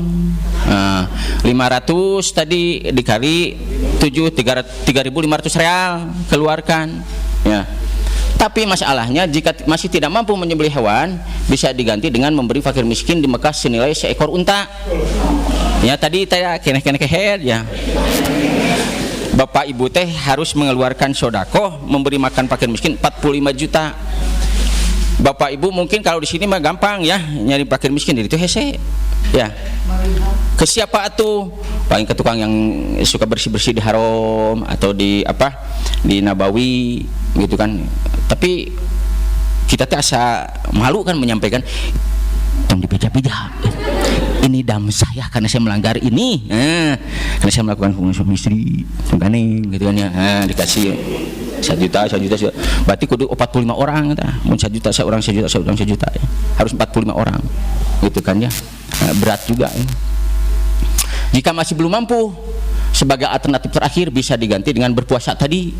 Nah, 500 tadi dikali 7, 3.500 real keluarkan. Ya. Tapi masalahnya jika masih tidak mampu menyembelih hewan, bisa diganti dengan memberi fakir miskin di Mekah senilai seekor unta. Ya tadi saya kene-kene kehead ya. Bapak Ibu teh harus mengeluarkan sodako memberi makan fakir miskin 45 juta. Bapak Ibu mungkin kalau di sini mah gampang ya nyari fakir miskin itu hese. Ya. Ke siapa atuh? Paling ke tukang yang suka bersih-bersih di Haram atau di Nabawi gitu kan. Tapi kita teh asa malu kan menyampaikan tong dibeja-beja. Ini dam saya karena saya melanggar ini. Karena saya melakukan hubungan suami istri, ganeng gitu kan ya. Dikasih 1 juta. Berarti kudu 45 orang tah. Mun 1 juta seorang 1 juta ya. Harus 45 orang. Gitu kan ya. Berat juga ya. Jika masih belum mampu, sebagai alternatif terakhir bisa diganti dengan berpuasa tadi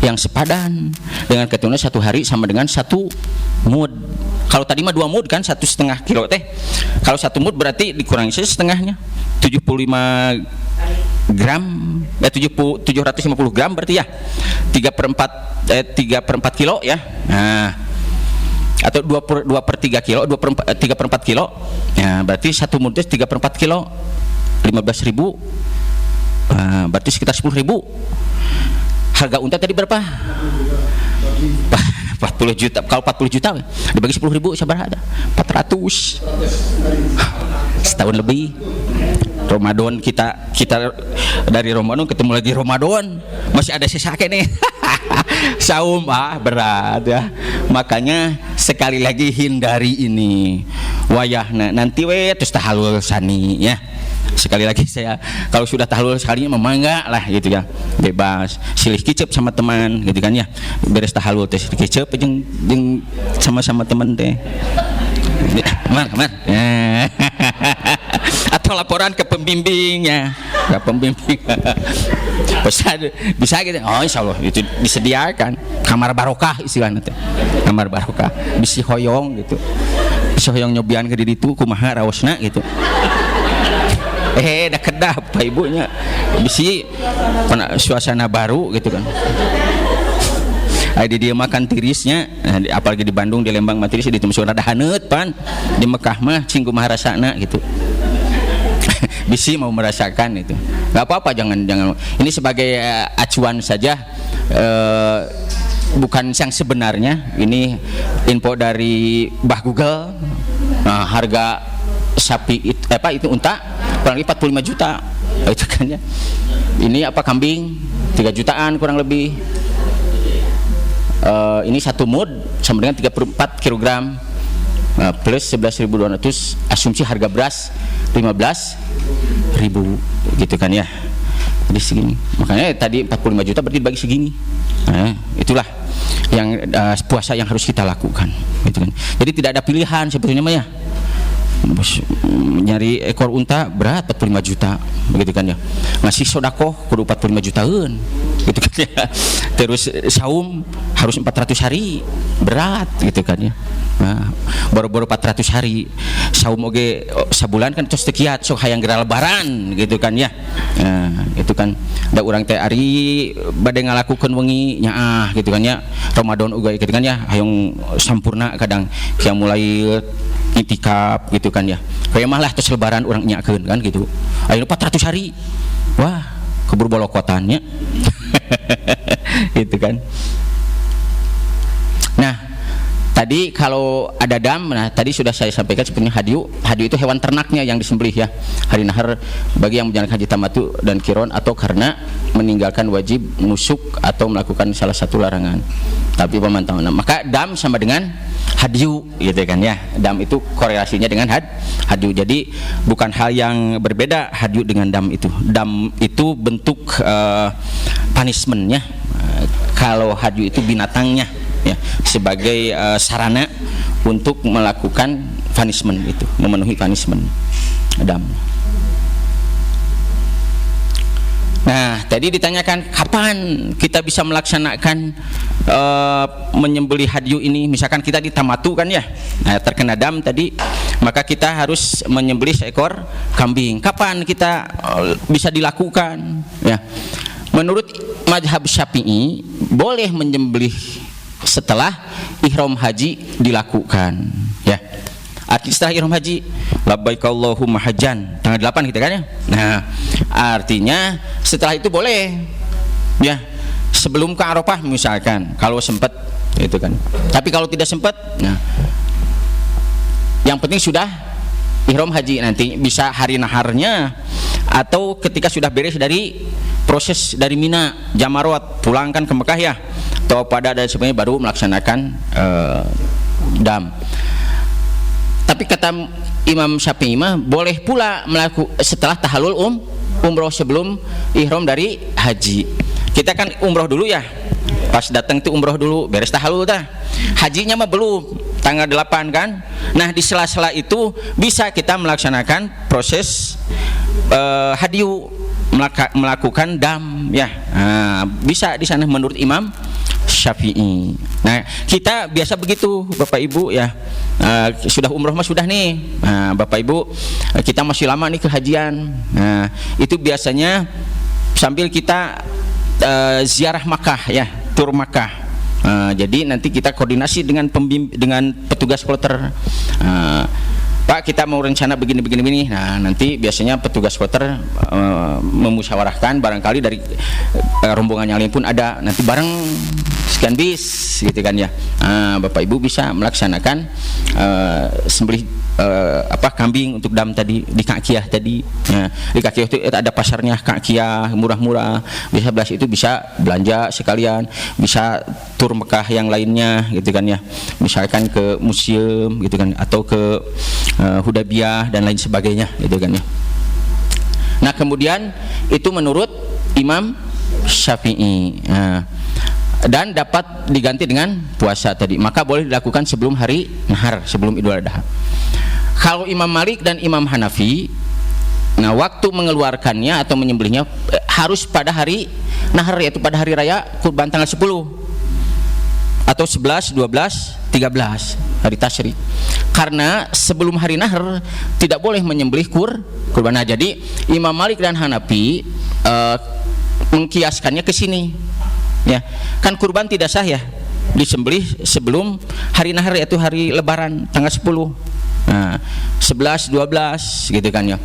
yang sepadan dengan ketentuan 1 hari sama dengan 1 mud. Kalau tadi mah 2 mud kan 1,5 kilo teh. Kalau 1 mud berarti dikurangi saja setengahnya 75 gram 750 gram berarti ya 3/4 kilo ya. Nah, atau 2/3 kilo 3/4 kilo ya, berarti 1 mud 3/4 kilo 15.000. Berarti sekitar 10.000. Harga unta tadi berapa? 40 juta. Kalau 40 juta dibagi 10.000 sabaraha ada? 400. Setahun lebih. Ramadan kita dari Ramadan ketemu lagi Ramadan masih ada sisa nih. Saum berat ya. Makanya sekali lagi hindari ini wayahna nanti terus tahalul sani ya. Sekali lagi saya kalau sudah tahlul sekalinya memangga lah gitu ya, bebas silih kicep sama teman gitu kan ya, beres tahlul teh silih kicep jeung sama-sama teman teh kemar atau laporan ke pembimbingnya, ke pembimbing bisa gitu. Oh insyaallah itu disediakan kamar barokah istilahnya teh, kamar barokah bisi hoyong gitu, bisi hoyong nyobian ke di ditu kumaha raosna gitu. Dah kedap Pak Ibunya bisi suasana baru gitu kan. Di dia makan tirisnya, apalagi di Bandung, di Lembang mah tiris, di Temsur rada haneut pan, di Mekah mah cing kumaha rasana gitu. Bisi mau merasakan itu nggak apa-apa, jangan ini sebagai acuan saja, bukan yang sebenarnya. Ini info dari Mbah Google. Nah, harga sapi itu unta kurang lebih 45 juta itu kan ya. Ini kambing 3 jutaan kurang lebih. Ini satu mud sama dengan 34 kg plus 11.200, asumsi harga beras 15.000 gitu kan ya. Jadi segini, makanya tadi 45 juta berarti dibagi segini. Itulah yang puasa yang harus kita lakukan gitu kan. Jadi tidak ada pilihan sebetulnya mah ya. Nyari ekor unta berat 45 juta begitu kan ya, ngasih sodakoh kudu 45 jutaan gitu kan ya. Terus saum harus 400 hari berat gitu kan ya. Nah, baru-baru 400 hari saum oge sabulan kan tos teu kiat sok hayang geura lebaran gitu kan ya. Nah, itu kan da urang teh ari bade ngalakukeun wengi nyaah gitu kan ya. Ramadan uga gitu kan ya, hayang sampurna kadang kia mulai itikaf gitu kan ya. Kayak malah terus lebaran orang nyakeun kan gitu. Ayeuna 400 hari. Wah, keburu bolokotannya. Gitu kan. Nah, tadi kalau ada dam, nah tadi sudah saya sampaikan sebenarnya hadiu itu hewan ternaknya yang disembelih ya. Hari nahar bagi yang menjalankan haji tamattu dan kiron atau karena meninggalkan wajib nusuk atau melakukan salah satu larangan. Tapi pemantauan, maka dam sama dengan hadiu gitu kan ya. Dam itu korelasinya dengan hadiu. Jadi bukan hal yang berbeda hadiu dengan dam itu. Dam itu bentuk punishmentnya. Kalau hadiu itu binatangnya ya, sebagai sarana untuk melakukan punishment itu, memenuhi punishment dam. Nah, tadi ditanyakan kapan kita bisa melaksanakan menyembelih hadiu ini. Misalkan kita di tamattu kan ya, nah, terkena dam tadi, maka kita harus menyembelih seekor kambing. Kapan kita bisa dilakukan? Ya, menurut mazhab Syafi'i boleh menyembelih setelah ihram haji dilakukan. Ya. Artinya setelah ihram haji, labbaik Allahumma hajjan, tanggal 8 gitu kan ya. Nah, artinya setelah itu boleh. Ya. Sebelum ke Arafah misalkan, kalau sempat itu kan. Tapi kalau tidak sempat, nah, yang penting sudah ihram haji, nanti bisa hari naharnya atau ketika sudah beres dari proses dari Mina, Jamarot, pulangkan ke Mekah ya, atau pada dan sebagainya baru melaksanakan dam. Tapi kata Imam Syafi'i mah boleh pula setelah tahallul umroh sebelum ihram dari haji. Kita kan umroh dulu ya, pas datang itu umroh dulu, beres tahallul dah. Hajinya mah belum, tanggal 8 kan. Nah, di sela-sela itu bisa kita melaksanakan proses hadiu, melakukan dam ya. Nah, bisa di sana menurut Imam Syafi'i. Nah, kita biasa begitu Bapak Ibu ya. Sudah umroh mah sudah nih. Nah, Bapak Ibu, kita masih lama nih kehajian. Nah, itu biasanya sambil kita ziarah Makkah ya, tur Makkah. Jadi nanti kita koordinasi dengan dengan petugas kloter. Pak, kita mau rencana begini. Nah, nanti biasanya petugas kloter memusyawarahkan, barangkali dari rombongan yang lain pun ada, nanti bareng sekian bis gitu kan ya. Bapak Ibu bisa melaksanakan sembelih kambing untuk dam tadi di Kakiah tadi. Nah, di Kakiah itu ada pasarnya Kakiah murah-murah. Bisa belas itu bisa belanja sekalian, bisa tur Mekah yang lainnya gitu kan ya. Misalkan ke museum gitu kan atau ke Hudaybiyah dan lain sebagainya gitu kan ya. Nah, kemudian itu menurut Imam Syafi'i. Dan dapat diganti dengan puasa tadi. Maka boleh dilakukan sebelum hari nahar, sebelum Idul Adha. Kalau Imam Malik dan Imam Hanafi, nah waktu mengeluarkannya atau menyembelihnya harus pada hari nahar, yaitu pada hari raya kurban tanggal 10 atau 11, 12, 13 hari tasyrik. Karena sebelum hari nahar tidak boleh menyembelih kurban. Nah, jadi Imam Malik dan Hanafi mengkiaskannya ke sini. Ya, kan kurban tidak sah ya disembelih sebelum hari nahar, yaitu hari lebaran tanggal 10. Nah, 11, 12 gitu kan ya.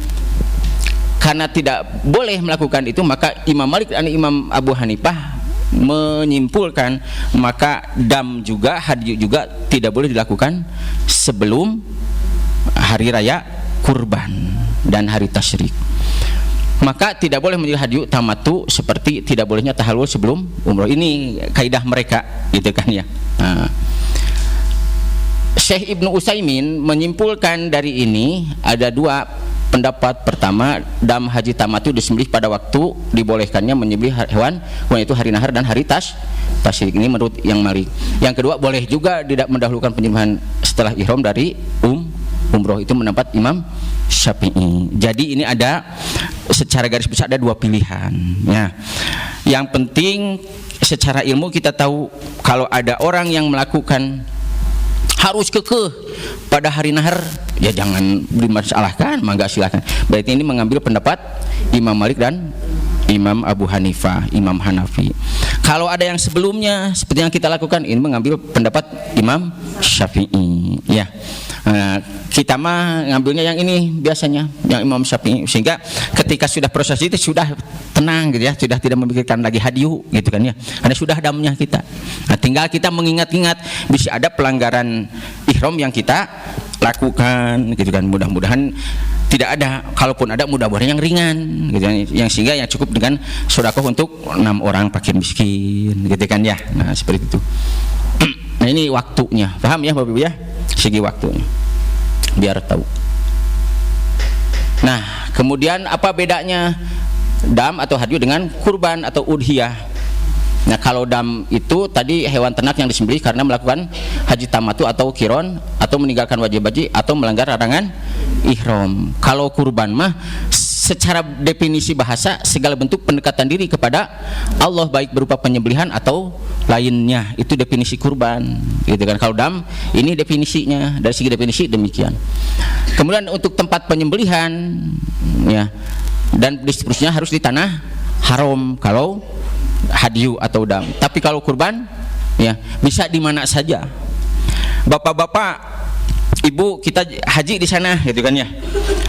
Karena tidak boleh melakukan itu, maka Imam Malik dan Imam Abu Hanifah menyimpulkan maka dam juga, hadyu juga tidak boleh dilakukan sebelum hari raya kurban dan hari tasyrik. Maka tidak boleh menjadi hadyu tamattu seperti tidak bolehnya tahallul sebelum umroh. Ini kaidah mereka gitu kan ya. Nah, Syekh Ibnu Utsaimin menyimpulkan dari ini ada dua pendapat. Pertama, dam haji tamattu disembelih pada waktu dibolehkannya menyembelih hewan itu hari nahar dan hari tasyrik. Ini menurut yang Malik. Yang kedua, boleh juga tidak mendahulukan penyembelihan setelah ihram dari umroh. Itu mendapat Imam Syafi'i. Jadi ini ada secara garis besar ada dua pilihan ya. Yang penting secara ilmu kita tahu kalau ada orang yang melakukan harus kekeh pada hari nahar, ya jangan dimasalahkan, mangga silakan. Berarti ini mengambil pendapat Imam Malik dan Imam Abu Hanifah, Imam Hanafi. Kalau ada yang sebelumnya seperti yang kita lakukan, ini mengambil pendapat Imam Syafi'i ya. Nah, kita mah ngambilnya yang ini biasanya, yang Imam Syafi'i, sehingga ketika sudah proses itu sudah tenang gitu ya, sudah tidak memikirkan lagi hadyu gitu kan ya, karena sudah damnya kita. Nah, tinggal kita mengingat-ingat bisa ada pelanggaran ihram yang kita lakukan gitu kan. Mudah-mudahan tidak ada, kalaupun ada mudah-mudahan yang ringan gitu kan, yang sehingga yang cukup dengan sedekah untuk 6 orang fakir miskin gitu kan ya. Nah, seperti itu. Nah, ini waktunya, paham ya Bapak Ibu ya, segi waktunya biar tahu. Nah, kemudian apa bedanya dam atau hadyu dengan kurban atau udhiyah? Nah, kalau dam itu tadi hewan ternak yang disembelih karena melakukan haji tamattu atau kiron atau meninggalkan wajib haji atau melanggar larangan ihram. Kalau kurban mah secara definisi bahasa segala bentuk pendekatan diri kepada Allah, baik berupa penyembelihan atau lainnya, itu definisi kurban gitu kan. Kalau dam ini definisinya, dari segi definisi demikian. Kemudian untuk tempat penyembelihan ya dan distribusinya harus di tanah haram kalau hadyu atau dam. Tapi kalau kurban ya bisa di mana saja. Bapak-bapak, ibu kita haji di sana gitu kan ya.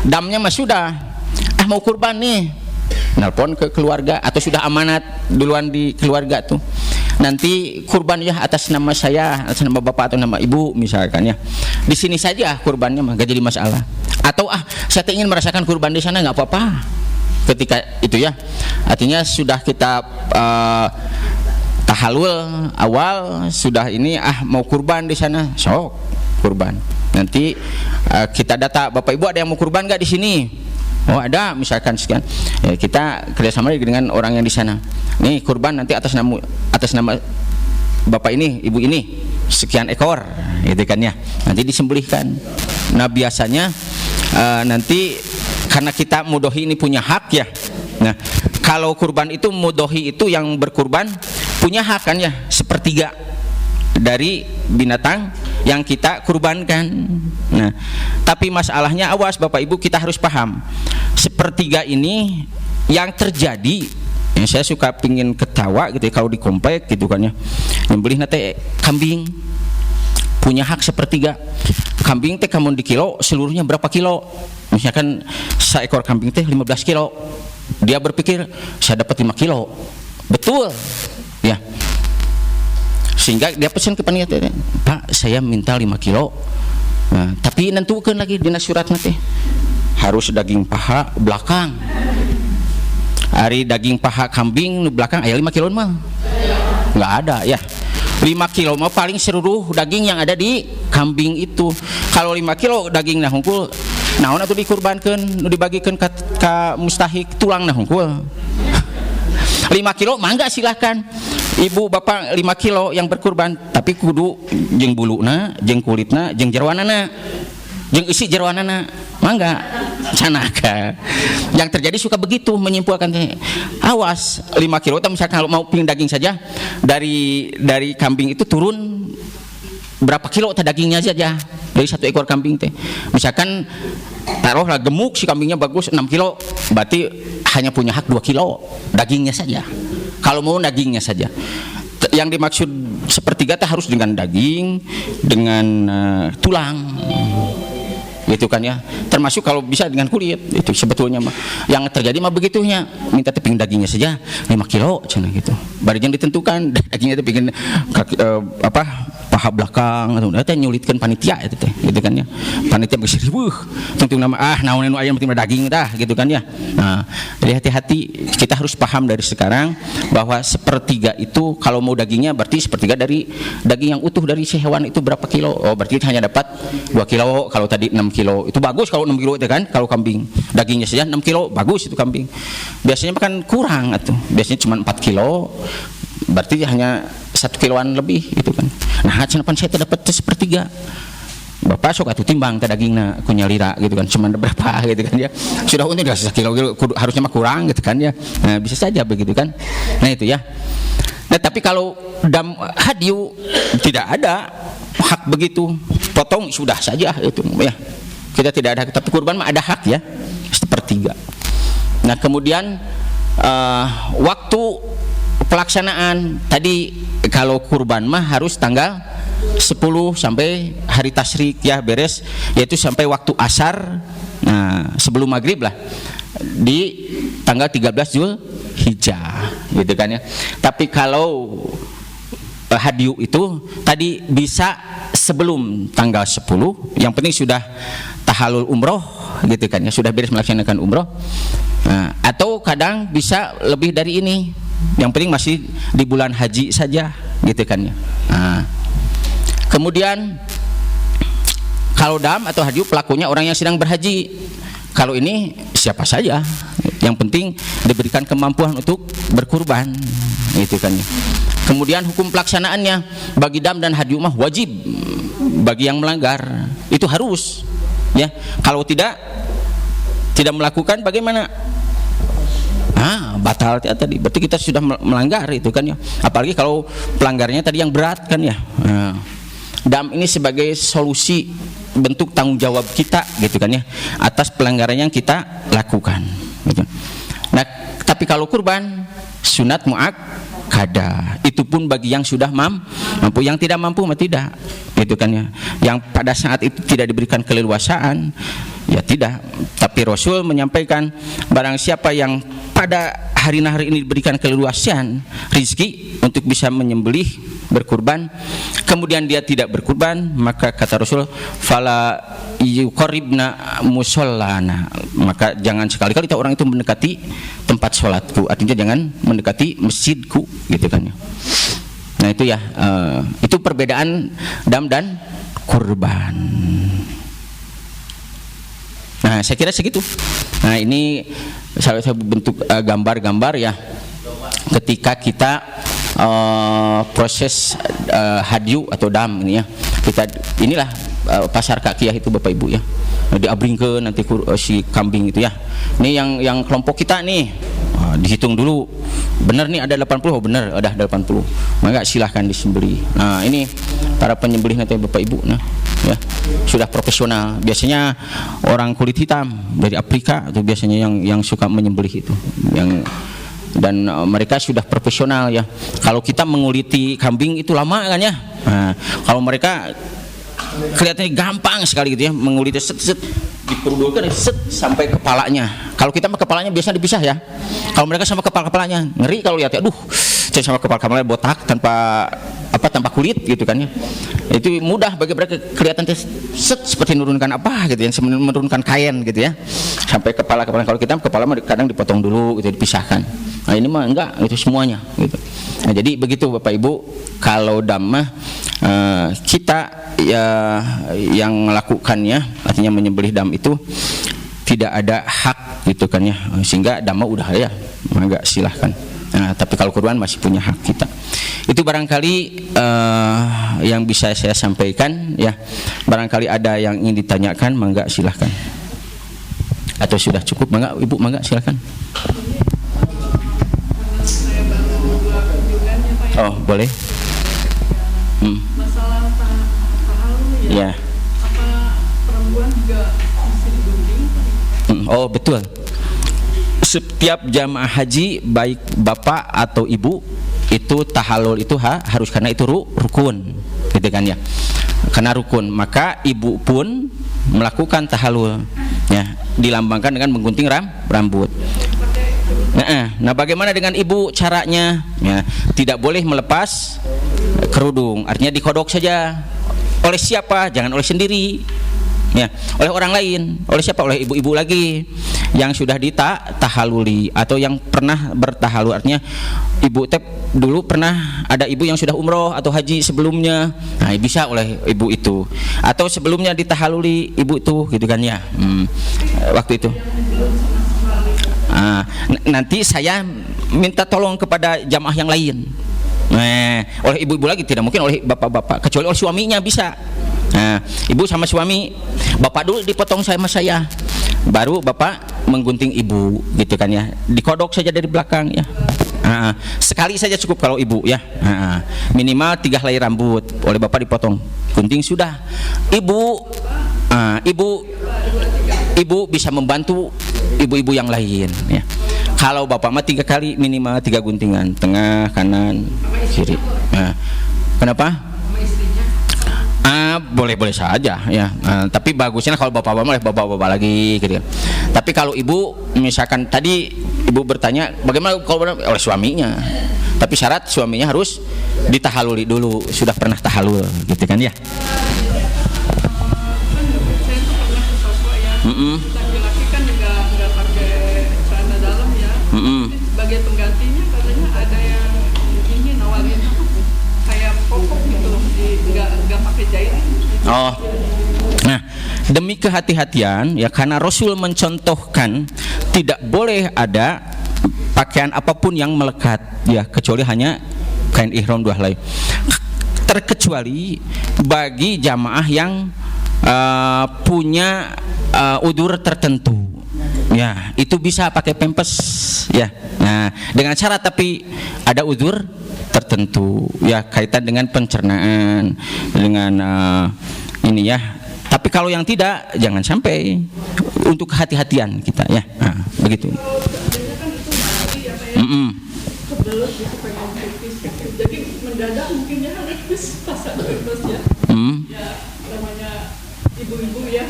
Damnya mah sudah mau kurban nih, nelpon ke keluarga atau sudah amanat duluan di keluarga tuh, nanti kurban ya atas nama saya, atas nama bapak atau nama ibu misalkan ya, di sini saja kurbannya mah gak jadi masalah. Atau saya ingin merasakan kurban di sana, nggak apa-apa ketika itu ya. Artinya sudah kita tahallul awal, sudah ini mau kurban di sana, sok kurban. Nanti kita data, bapak ibu ada yang mau kurban nggak di sini? Oh ada, misalkan sekian ya, kita kerjasama dengan orang yang di sana. Nih kurban nanti atas nama bapak ini, ibu ini sekian ekor, gitu kan ya. Nanti disembelihkan. Nah biasanya nanti karena kita mudohi ini punya hak ya. Nah kalau kurban itu mudohi itu yang berkurban punya hak kan ya, sepertiga dari binatang yang kita kurbankan. Nah, tapi masalahnya awas Bapak Ibu, kita harus paham sepertiga ini yang terjadi. Ya, saya suka pingin ketawa gitu ya, kalau di komplek gitu kan ya, nyembelih nate kambing punya hak sepertiga. Kambing teh kamu di kilo seluruhnya berapa kilo? Misalkan seekor kambing teh 15 kilo, dia berpikir saya dapat 5 kilo, betul ya. Sehingga dia pesan ke panitia, Pak saya minta 5 kilo Nah, tapi nentukeun lagi dina suratna teh harus daging paha belakang. Ari daging paha kambing nu belakang aya 5 kilo mah nggak ada ya. 5 kilo mah paling seluruh daging yang ada di kambing itu. Kalau 5 kilo daging nah hungkul naon atuh dikurbankeun nu dibagikeun ka mustahik tulang nah hungkul. 5 kilo mangga silahkan ibu bapak 5 kilo yang berkurban, tapi kudu jeung buluna jeung kulitna jeung jeroanana jeung isi jeroanana mangga canaka. Yang terjadi suka begitu menyimpulkan awas 5 kilo misalkan kalau mau pilih daging saja dari kambing itu turun berapa kilo dagingnya saja dari satu ekor kambing teh. Misalkan taruhlah gemuk si kambingnya bagus 6 kilo, berarti hanya punya hak 2 kilo dagingnya saja. Kalau mau dagingnya saja. Yang dimaksud sepertiga harus dengan daging, dengan tulang. Gitu kan ya, termasuk kalau bisa dengan kulit itu sebetulnya mah yang terjadi mah begitunya, minta teping dagingnya saja 5 kilo cenah gitu, baru yang ditentukan dagingnya teping paha belakang atau teh nyulitkeun panitia itu teh gitu kan ya, panitia geus riweuh tungtung nama naon anu aya penting daging tah gitu kan ya. Nah, jadi hati-hati, kita harus paham dari sekarang bahwa sepertiga itu kalau mau dagingnya berarti sepertiga dari daging yang utuh dari si hewan itu berapa kilo, oh berarti hanya dapat 2 kilo. Kalau tadi 6 kilo itu bagus kalau 6 kilo itu kan, kalau kambing dagingnya saja 6 kilo bagus itu kambing. Biasanya kan kurang atuh, biasanya cuma 4 kilo, berarti hanya 1 kiloan lebih gitu kan. Nah cenah saya dapat sepertiga, bapak sok atuh timbang teh dagingna ku nyalira gitu kan, cuma berapa gitu kan ya, sudah untung udah 1 kilo harusnya mah kurang gitu kan ya. Nah bisa saja begitu kan. Nah itu ya. Nah tapi kalau dam hadyu tidak ada hak begitu, potong sudah saja itu ya, kita tidak ada. Tapi kurban mah ada hak ya, sepertiga. Nah kemudian waktu pelaksanaan tadi kalau kurban mah harus tanggal 10 sampai hari tasyrik ya beres, yaitu sampai waktu asar. Nah sebelum maghrib lah di tanggal 13 Zulhijjah gitu kan ya. Tapi kalau hadyu itu tadi bisa sebelum tanggal 10, yang penting sudah tahalul umroh gitu kan ya, sudah beres melaksanakan umroh. Nah, atau kadang bisa lebih dari ini, yang penting masih di bulan haji saja gitu kan ya. Nah, kemudian kalau dam atau hadyu pelakunya orang yang sedang berhaji. Kalau ini siapa saja, yang penting diberikan kemampuan untuk berkurban gitu kan ya. Kemudian hukum pelaksanaannya bagi dam dan hadyu mah wajib, bagi yang melanggar itu harus ya. Kalau tidak melakukan bagaimana? Batal tadi, berarti kita sudah melanggar itu kan ya. Apalagi kalau pelanggarnya tadi yang berat kan ya. Dam ini sebagai solusi bentuk tanggung jawab kita gitu kan ya, atas pelanggaran yang kita lakukan gitu. Nah tapi kalau kurban sunat muakkadah, itu pun bagi yang sudah mampu, yang tidak mampu mah tidak gitu kan ya. Yang pada saat itu tidak diberikan keleluasaan ya tidak. Tapi Rasul menyampaikan barang siapa yang pada hari ini diberikan keleluasaan rizki untuk bisa menyembelih berkurban, kemudian dia tidak berkurban, maka kata Rasul fala yuqarribna musallana, maka jangan sekali-kali orang itu mendekati tempat sholatku, artinya jangan mendekati masjidku gitu kan ya. Nah itu ya, itu perbedaan dam dan kurban. Nah saya kira segitu. Nah ini saya bentuk gambar-gambar ya ketika kita proses hadyu atau dam ini ya. Kita inilah pasar kakiyah itu Bapak Ibu ya, diabringkeun nanti si kambing itu ya. Ini yang kelompok kita nih, dihitung dulu benar nih ada 80, oh benar ada 80, maka silahkan disembelih. Nah ini para penyembelih nanti Bapak Ibu, nah ya sudah profesional, biasanya orang kulit hitam dari Afrika atau biasanya yang suka menyembelih itu yang, dan mereka sudah profesional ya. Kalau kita menguliti kambing itu lama kan ya. Nah, kalau mereka kelihatannya gampang sekali gitu ya, menguliti set diperudulkan set sampai kepalanya. Kalau kita mah kepalanya biasa dipisah ya. Kalau mereka sama kepalanya ngeri kalau lihat ya, aduh, saya sama kepalanya botak tanpa tambah kulit gitu kan ya. Itu mudah bagi mereka kelihatan seperti menurunkan apa gitu ya, menurunkan kain gitu ya. Sampai kepala kalau kita kepala kadang dipotong dulu gitu, dipisahkan. Nah ini mah enggak, itu semuanya gitu. Nah, jadi begitu Bapak Ibu, kalau dam mah kita ya yang melakukannya, artinya menyembelih dam itu tidak ada hak gitu kan ya, sehingga dam mah udah ya, mangga silahkan. Nah, tapi kalau kurban masih punya hak kita. Itu barangkali yang bisa saya sampaikan ya. Barangkali ada yang ingin ditanyakan, mangga silahkan. Atau sudah cukup, mangga Ibu, mangga silahkan. Oh boleh. Masalah tahalul ya. Apa perempuan juga bisa digunting? Oh betul. Setiap jamaah haji baik bapak atau ibu itu tahalul itu harus, karena itu rukun, gitu kan ya. Karena rukun, maka ibu pun melakukan tahalul, ya, dilambangkan dengan menggunting rambut. Nah, bagaimana dengan ibu caranya? Ya, tidak boleh melepas kerudung, artinya dikodok saja. Oleh siapa? Jangan oleh sendiri. Ya, oleh orang lain. Oleh siapa? Oleh ibu-ibu lagi yang sudah ditahaluli atau yang pernah bertahalul. Artinya ibu dulu pernah ada ibu yang sudah umroh atau haji sebelumnya. Nah, bisa oleh ibu itu. Atau sebelumnya ditahaluli ibu itu, gitu kan ya. Waktu itu. Nanti saya minta tolong kepada jamaah yang lain. Oleh ibu-ibu lagi tidak mungkin, oleh bapak-bapak, kecuali oleh suaminya bisa. Nah, ibu sama suami, bapak dulu dipotong sama saya, baru bapak menggunting ibu, gitu kan ya. Dikodok saja dari belakang ya. Sekali saja cukup kalau ibu ya. Minimal 3 helai rambut, oleh bapak dipotong, gunting sudah. Ibu bisa membantu ibu-ibu yang lain ya. Kalau bapak mah 3 kali, minimal 3 guntingan, tengah, kanan, kiri. Kenapa? Boleh-boleh saja ya. Tapi bagusnya kalau bapak-bapak oleh bapak-bapak lagi gitu ya. Tapi kalau ibu, misalkan tadi ibu bertanya bagaimana kalau oleh suaminya. Tapi syarat suaminya harus ditahaluli dulu, sudah pernah tahalul, gitu kan ya. Laki-laki kan juga nggak pakai celana dalam ya. Sebagai penggantinya katanya ada yang ini nawarin kayak popok gitu, nggak pakai jahit. Oh, nah demi kehati-hatian ya, karena Rasul mencontohkan tidak boleh ada pakaian apapun yang melekat ya, kecuali hanya kain ihram 2 helai, terkecuali bagi jamaah yang punya udzur tertentu ya, itu bisa pakai pempes ya. Nah dengan syarat, tapi ada udzur tertentu ya, kaitan dengan pencernaan, dengan ini ya. Tapi kalau yang tidak, jangan sampai, untuk kehati-hatian kita ya. Begitu. Jadi mendadak mungkin ya harus pasang pempes ya. Ya namanya ibu-ibu ya.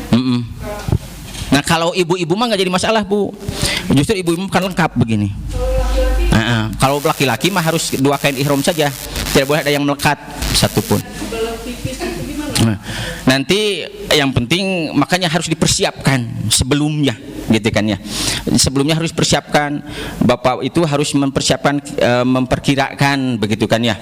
Nah kalau ibu-ibu mah nggak jadi masalah Bu, justru ibu-ibu kan lengkap begini. Kalau laki-laki mah harus 2 kain ihram saja, tidak boleh ada yang melekat satupun. Nanti yang penting makanya harus dipersiapkan sebelumnya, gitu kan ya. Sebelumnya harus persiapkan, bapak itu harus mempersiapkan, memperkirakan, begitu kan ya.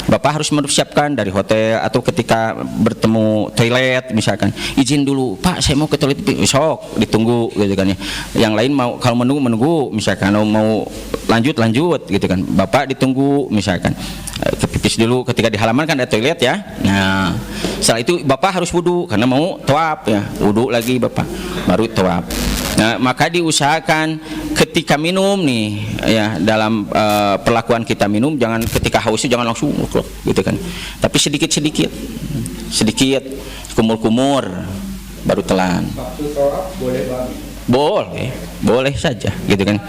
Bapak harus mempersiapkan dari hotel atau ketika bertemu toilet misalkan, izin dulu Pak, saya mau ke toilet, besok ditunggu, gitu kan ya. Yang lain mau kalau menunggu misalkan, mau lanjut gitu kan, bapak ditunggu misalkan, kepipis dulu ketika di halaman kan ada toilet ya. Nah setelah itu bapak harus wudu karena mau tawaf ya, wudu lagi bapak baru tawaf. Nah maka diusahakan ketika minum nih ya, dalam perlakuan kita minum, jangan ketika haus jangan langsung gitu kan, tapi sedikit kumur baru telan. Boleh saja gitu kan,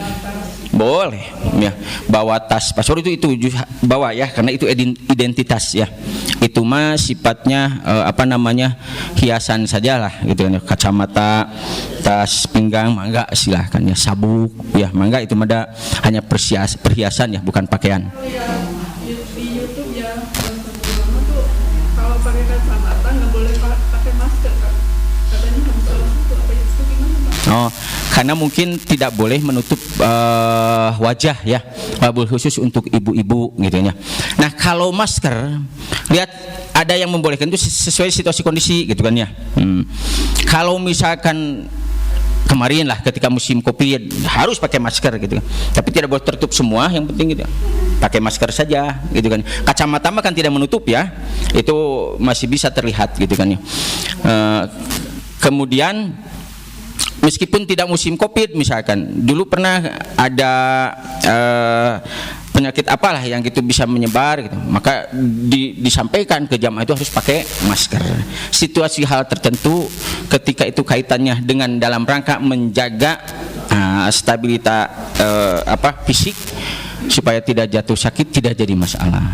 boleh ya, bawa tas paspor itu bawa ya, karena itu identitas ya. Itu mah sifatnya hiasan sajalah gitu kan, kacamata, tas pinggang mangga silahkan ya, sabuk ya mangga, itu mah hanya perhiasan ya, bukan pakaian. Di YouTube ya pakai kacamata, nggak boleh pakai masker kan? Katanya harus salah satu, apa itu gimana Pak? Oh, karena mungkin tidak boleh menutup wajah ya, wabil khusus untuk ibu-ibu gitu ya. Nah kalau masker, lihat ada yang membolehkan itu sesuai situasi kondisi gitu kan ya. Kalau misalkan kemarin lah ketika musim Covid harus pakai masker gitu kan, tapi tidak boleh tertutup semua, yang penting gitu pakai masker saja gitu kan. Kacamata mah kan tidak menutup ya, itu masih bisa terlihat gitu kan ya. Kemudian meskipun tidak musim Covid misalkan, dulu pernah ada penyakit apalah yang gitu bisa menyebar gitu, maka disampaikan ke jamaah itu harus pakai masker. Situasi hal tertentu ketika itu kaitannya dengan dalam rangka menjaga stabilitas fisik supaya tidak jatuh sakit, tidak jadi masalah.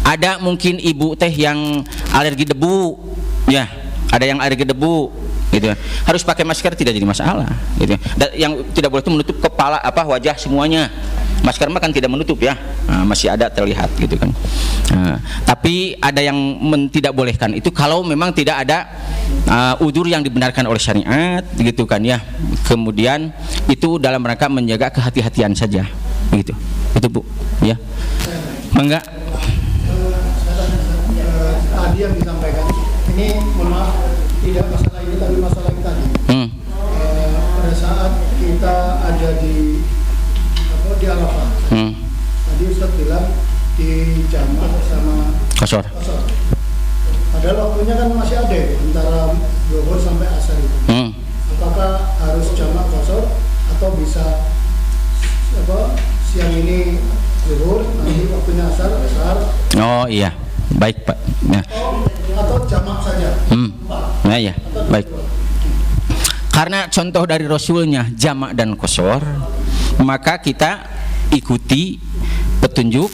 Ada mungkin ibu teh yang alergi debu ya, ada yang alergi debu gitu, harus pakai masker, tidak jadi masalah gitu. Dan yang tidak boleh itu menutup kepala wajah semuanya. Masker mah kan tidak menutup ya, masih ada terlihat gitu kan. Tapi ada yang tidak bolehkan itu kalau memang tidak ada udzur yang dibenarkan oleh syariat gitu kan ya. Kemudian itu dalam rangka menjaga kehati-hatian saja gitu. Itu Bu ya. Mangga. Tadi yang disampaikan ini, mohon maaf, tidak masalah ini tapi masalah yang tadi. Pada saat kita ada di Arafah, tadi Ustaz bilang di jamak sama Qashar. Padahal waktunya kan masih ada antara zuhur sampai asar itu. Apakah harus jamak qashar atau bisa siang ini zuhur, nanti waktunya asar? Oh iya, baik Pak. Nah. Atau jamak saja? Nah ya, baik. Karena contoh dari Rasulnya jamak dan qashar, maka kita ikuti petunjuk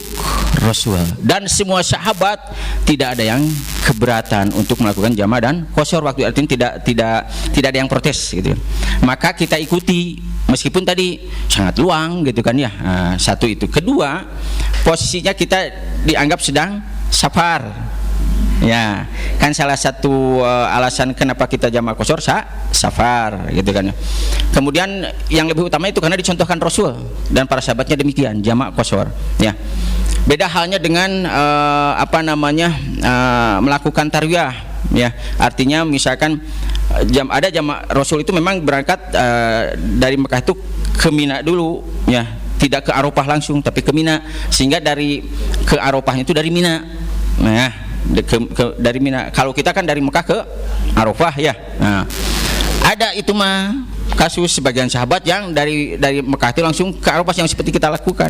Rasul, dan semua sahabat tidak ada yang keberatan untuk melakukan jamak dan qashar waktu, artinya tidak ada yang protes gitu. Maka kita ikuti meskipun tadi sangat luang gitu kan ya. Satu itu. Kedua, posisinya kita dianggap sedang safar. Ya, kan salah satu alasan kenapa kita jamak qashar safar gitu kan. Kemudian yang lebih utama itu karena dicontohkan Rasul dan para sahabatnya demikian, jamak qashar ya. Beda halnya dengan melakukan tarwiyah ya. Artinya misalkan ada jamak Rasul itu memang berangkat dari Mekah itu ke Mina dulu ya, tidak ke Arafah langsung tapi ke Mina, sehingga dari ke Arafahnya itu dari Mina. Nah, dari Mina. Kalau kita kan dari Mekah ke Arafah ya. Nah, ada itu mah kasus sebagian sahabat yang dari Mekah itu langsung ke Arafah yang seperti kita lakukan.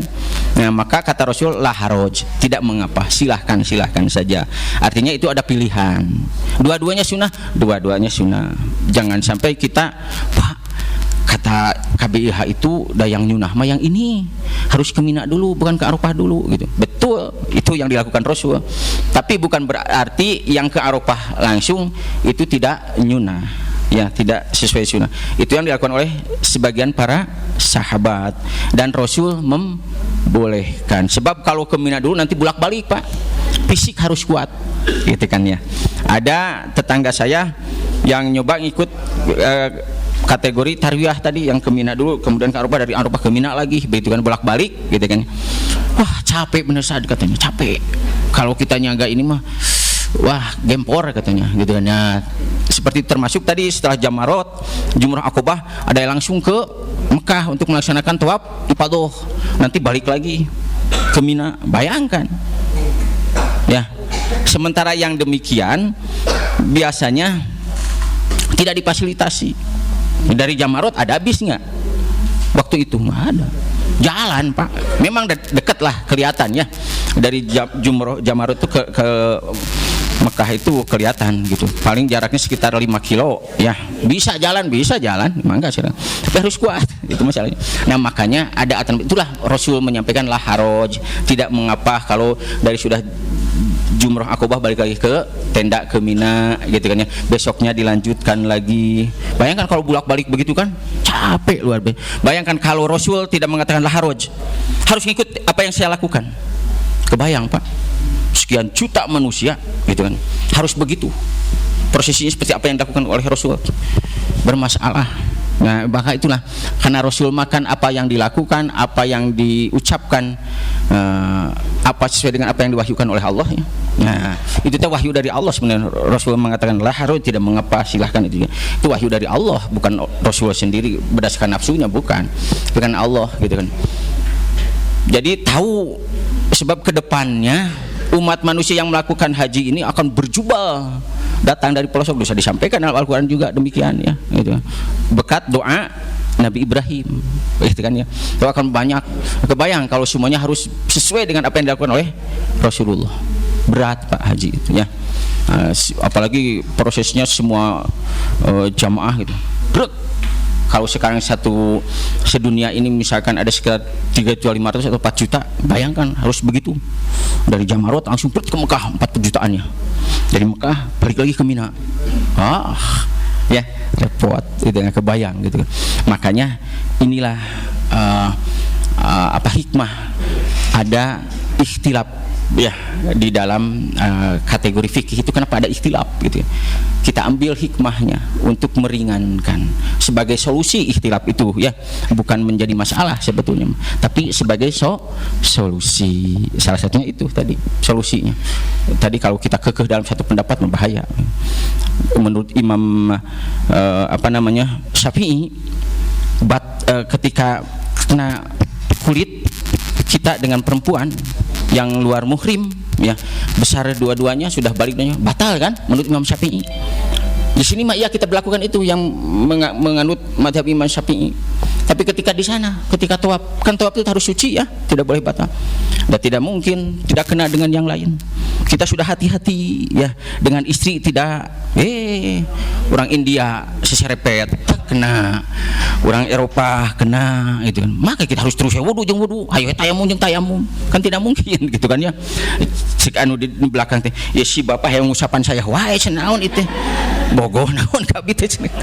Nah, maka kata Rasul la haraj, tidak mengapa, silahkan saja. Artinya itu ada pilihan. Dua-duanya sunnah. Jangan sampai kita kata KBIH itu dayang nyunah mah yang ini harus ke Mina dulu, bukan ke Arafah dulu gitu. Betul, itu yang dilakukan Rasul. Tapi bukan berarti yang ke Arafah langsung itu tidak nyunah. Ya, tidak sesuai sunnah. Itu yang dilakukan oleh sebagian para sahabat, dan Rasul membolehkan. Sebab kalau ke Mina dulu nanti bolak-balik Pak, fisik harus kuat gitu kan ya. Ada tetangga saya yang nyoba ngikut kategori tarwiyah tadi, yang ke Mina dulu kemudian ke Arafah, dari Arafah ke Mina lagi, begitu kan, bolak-balik gitu kan. Wah, capek bener saat katanya, capek. Kalau kita nyaga ini mah wah gempor katanya gitu kan ya. Seperti termasuk tadi setelah Jamarot, Jumrah Aqobah, ada yang langsung ke Mekah untuk melaksanakan tawaf ifadah, nanti balik lagi ke Mina. Bayangkan ya. Sementara yang demikian biasanya tidak difasilitasi. Dari Jamarot ada habis nggak? Waktu itu nggak ada. Jalan Pak, memang dekat lah kelihatan ya. Dari Jamarot itu ke Mekah itu kelihatan gitu. Paling jaraknya sekitar 5 kilo ya. Bisa jalan, mangga sih. Tapi harus kuat, itu masalahnya. Nah, makanya ada aturan, itulah Rasul menyampaikan la haraj, tidak mengapa kalau dari sudah Jumrah Aqobah balik lagi ke tenda ke Mina gitu kan ya. Besoknya dilanjutkan lagi. Bayangkan kalau bolak-balik begitu kan, capek luar biasa. Bayangkan kalau Rasul tidak mengatakan la haraj, harus ngikut apa yang saya lakukan. Kebayang Pak. sekian juta manusia, gitu kan. Harus begitu. Prosesnya seperti apa yang dilakukan oleh Rasul, bermasalah. Nah, maka itulah karena Rasul makan apa yang dilakukan, apa yang diucapkan, apa sesuai dengan apa yang diwahyukan oleh Allah ya. Nah, itu teh wahyu dari Allah sebenarnya. Rasul mengatakan la harus, tidak mengapa, silahkan itu. Itu wahyu dari Allah, bukan Rasul sendiri berdasarkan nafsunya, bukan Allah gitu kan. Jadi tahu sebab kedepannya umat manusia yang melakukan haji ini akan berjubel datang dari pelosok, bisa disampaikan dalam Al-Quran juga demikian ya, gitu. Berkat doa Nabi Ibrahim, gitu kan ya. Itu akan banyak. Kebayang kalau semuanya harus sesuai dengan apa yang dilakukan oleh Rasulullah. Berat Pak haji itu ya. Apalagi prosesnya semua jamaah gitu. Berat. Kalau sekarang satu sedunia ini misalkan ada sekitar 3.500.000 atau 4 juta, bayangkan harus begitu. Dari Jamarot langsung ke Mekah 40 jutaannya. Dari Mekah balik lagi ke Mina. Ya repot, itu nggak kebayang gitu. Makanya inilah hikmah ada ikhtilaf ya di dalam kategori fikih itu. Kenapa ada ikhtilaf gitu ya? Kita ambil hikmahnya untuk meringankan sebagai solusi ikhtilaf itu ya, bukan menjadi masalah sebetulnya, tapi sebagai solusi. Salah satunya itu tadi solusinya. Tadi kalau kita kekeh dalam satu pendapat berbahaya. Menurut Imam Syafi'i, ketika kena kulit kita dengan perempuan yang luar muhrim ya, besar dua-duanya sudah baliknya batal kan menurut Imam Syafi'i. Di sini mah iya kita berlakukan itu yang menganut mazhab Imam Syafi'i. Tapi ketika di sana, ketika tawaf, kan tawaf itu harus suci ya, tidak boleh batal. Dan tidak mungkin tidak kena dengan yang lain. Kita sudah hati-hati ya dengan istri, tidak orang India seserepet kena, orang Eropa kena itu kan. Maka kita harus terus ya wudu jeung wudu, ayo tayamum jeung tayamum. Kan tidak mungkin gitu kan ya. Cik anu di belakang teh, ya si bapak yang ngusapan saya, wae cenah itu. Bogoh naon kabit teh cenah.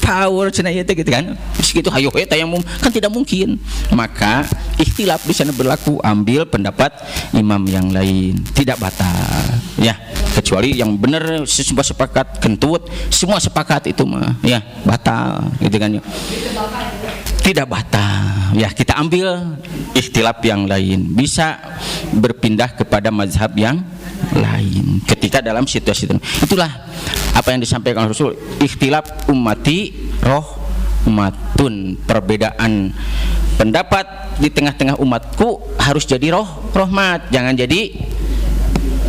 Power cenah ieu teh gitu kan. Segitu hayo tayamum, kan tidak mungkin. Maka ikhtilaf di sana berlaku, ambil pendapat imam yang lain, tidak batal ya, kecuali yang benar semua sepakat kentut, semua sepakat itu mah ya batal gitu kan ya. Tidak batal ya, kita ambil ikhtilaf yang lain, bisa berpindah kepada mazhab yang lain ketika dalam situasi itu. Itulah apa yang disampaikan Rasul, ikhtilaf ummati rahmatun, perbedaan pendapat di tengah-tengah umatku harus jadi rahmat, jangan jadi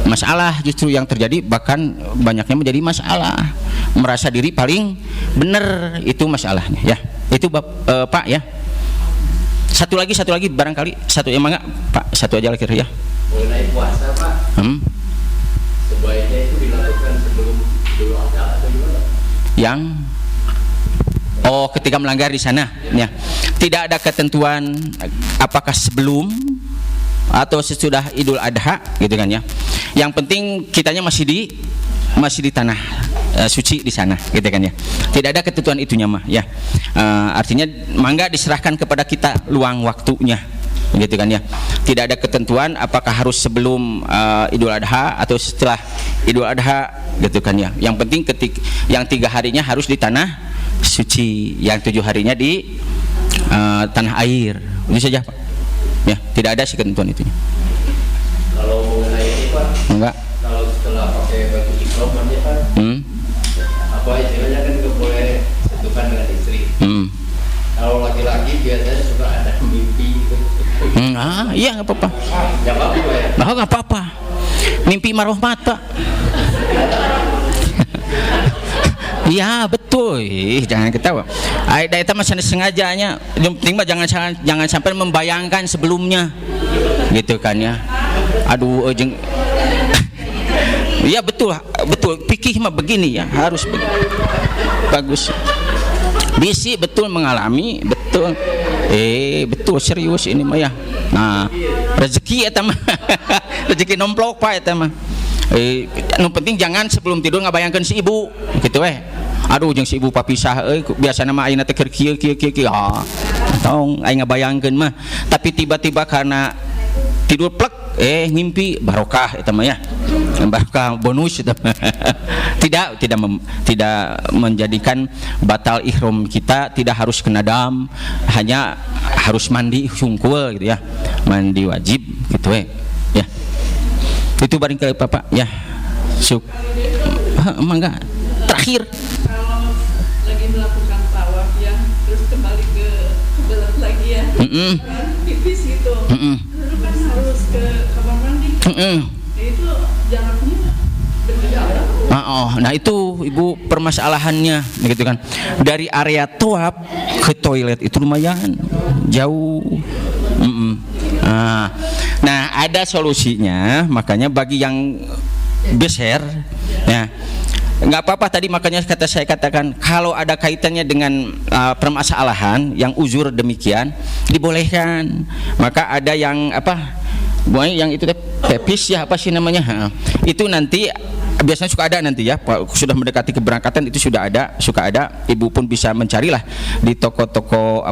masalah. Justru yang terjadi bahkan banyaknya menjadi masalah, merasa diri paling benar, itu masalahnya ya. Itu Pak ya. Satu lagi barangkali satu yang mangga Pak, satu aja lagi ya. Mengenai puasa Pak, sebaiknya itu dilakukan sebelum Idul Adha atau gimana? Yang ketika melanggar di sana ya. Tidak ada ketentuan apakah sebelum atau sesudah Idul Adha gitu kan ya. Yang penting kitanya masih di tanah suci di sana gitu kan ya. Tidak ada ketentuan itunya mah ya. Artinya mangga diserahkan kepada kita luang waktunya gitu kan ya. Tidak ada ketentuan apakah harus sebelum Idul Adha atau setelah Idul Adha gitu kan ya. Yang penting yang 3 harinya harus di tanah suci, yang 7 harinya di tanah air. Itu saja Pak ya, tidak ada sih ketentuan itu. Kalau mengenai ini Pak, enggak, kalau setelah pakai baju ihram aja Pak, apa istilahnya kan nggak boleh sentuhan dengan istri. Kalau laki-laki biasanya suka ada mimpi gitu. Iya nggak apa-apa. Nggak apa-apa ya? Nggak apa-apa. Mimpi marahmat Pak. Iya betul. Jangan ketawa. Itu masih sengajanya. Yang penting mah jangan sampai membayangkan sebelumnya, gitu kan ya. Aduh, iya betul. Fikih mah begini ya, harus begini. Bagus. Bisi betul mengalami, betul. Betul serius ini mah ya. Nah, rezeki eta mah. Rezeki nomplok Pak eta mah. Yang penting jangan sebelum tidur ngabayangkeun si ibu gitu aduh jeung si ibu papisah biasana mah ayeuna teh keur kieu tong aing ngabayangkeun mah, tapi tiba-tiba karena tidur plek ngimpi barokah eta mah ya. Barokah bonus itu. tidak menjadikan batal ihram kita, tidak harus kena dam, hanya harus mandi sungkul gitu ya. Mandi wajib gitu ya. Itu barangkali Bapak ya. Mangga terakhir kalau lagi melakukan tawaf ya, terus kembali ke kiblat lagi ya, pipis gitu, lalu kan harus ke kamar mandi, itu jaraknya nah itu Ibu permasalahannya gitu kan, dari area tawaf ke toilet itu lumayan jauh. Nah ada solusinya, makanya bagi yang besar ya nggak apa-apa tadi, makanya saya katakan kalau ada kaitannya dengan permasalahan yang uzur demikian dibolehkan. Maka ada yang yang itu pepis ya, apa sih namanya, itu nanti biasanya suka ada nanti ya, sudah mendekati keberangkatan itu suka ada. Ibu pun bisa mencarilah di toko-toko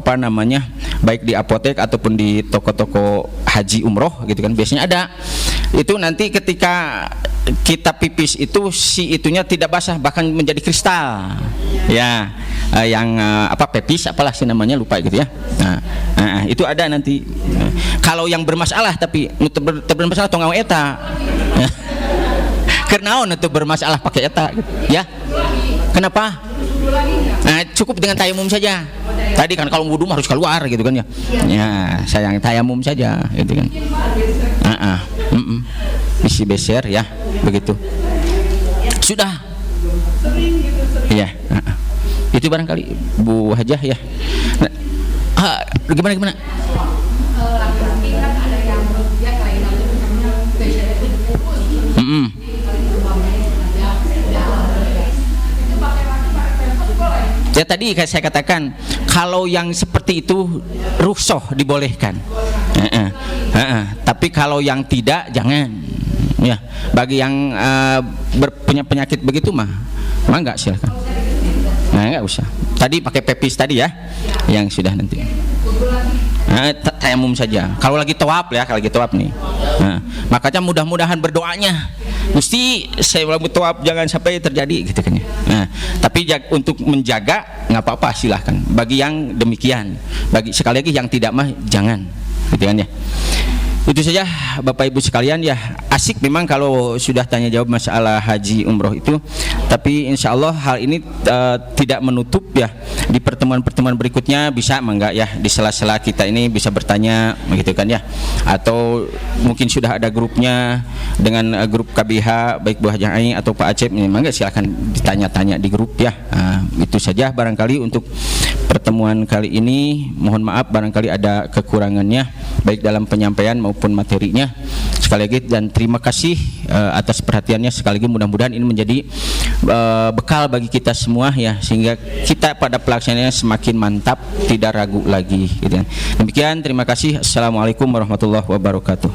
baik di apotek ataupun di toko-toko haji umroh gitu kan, biasanya ada. Itu nanti ketika kita pipis itu si itunya tidak basah, bahkan menjadi kristal ya, yang pepis apalah sih namanya, lupa gitu ya. Itu ada nanti. Kalau yang bermasalah tapi bermasalah tongau eta karena itu bermasalah pakai eta gitu, ya. Kenapa? Cukup dengan tayamum saja. Tadi kan kalau wudhu harus keluar gitu kan ya. Ya, sayang tayamum saja gitu kan. Isi beser ya, begitu. Sudah. Iya. Itu barangkali Bu Hajah ya. Nah, gimana? Ya tadi saya katakan kalau yang seperti itu rukhsah dibolehkan. Tapi kalau yang tidak jangan. Ya, bagi yang punya penyakit begitu mah enggak, silakan. Enggak usah. Tadi pakai pepis tadi ya, yang sudah nanti. Tayamum saja. Kalau lagi tawaf nih. Makanya mudah-mudahan berdoanya mesti saya tawaf jangan sampai terjadi gitu kan ya. Tapi untuk menjaga nggak apa-apa, silahkan. Bagi yang demikian, bagi sekali lagi yang tidak mah jangan, gitu kan ya. Itu saja Bapak Ibu sekalian ya. Asik memang kalau sudah tanya jawab masalah haji umroh itu, tapi insya Allah hal ini tidak menutup ya, di pertemuan-pertemuan berikutnya bisa enggak ya, di sela-sela kita ini bisa bertanya begitu kan ya, atau mungkin sudah ada grupnya dengan grup KBH baik Bu Hajah Aing atau Pak Acep, memang enggak, silakan ditanya-tanya di grup ya. Itu saja barangkali untuk pertemuan kali ini. Mohon maaf barangkali ada kekurangannya baik dalam penyampaian maupun materinya. Sekali lagi dan terima kasih atas perhatiannya. Sekali lagi mudah-mudahan ini menjadi bekal bagi kita semua ya, sehingga kita pada pelaksanaannya semakin mantap, tidak ragu lagi gitu. Demikian, terima kasih. Assalamualaikum warahmatullahi wabarakatuh.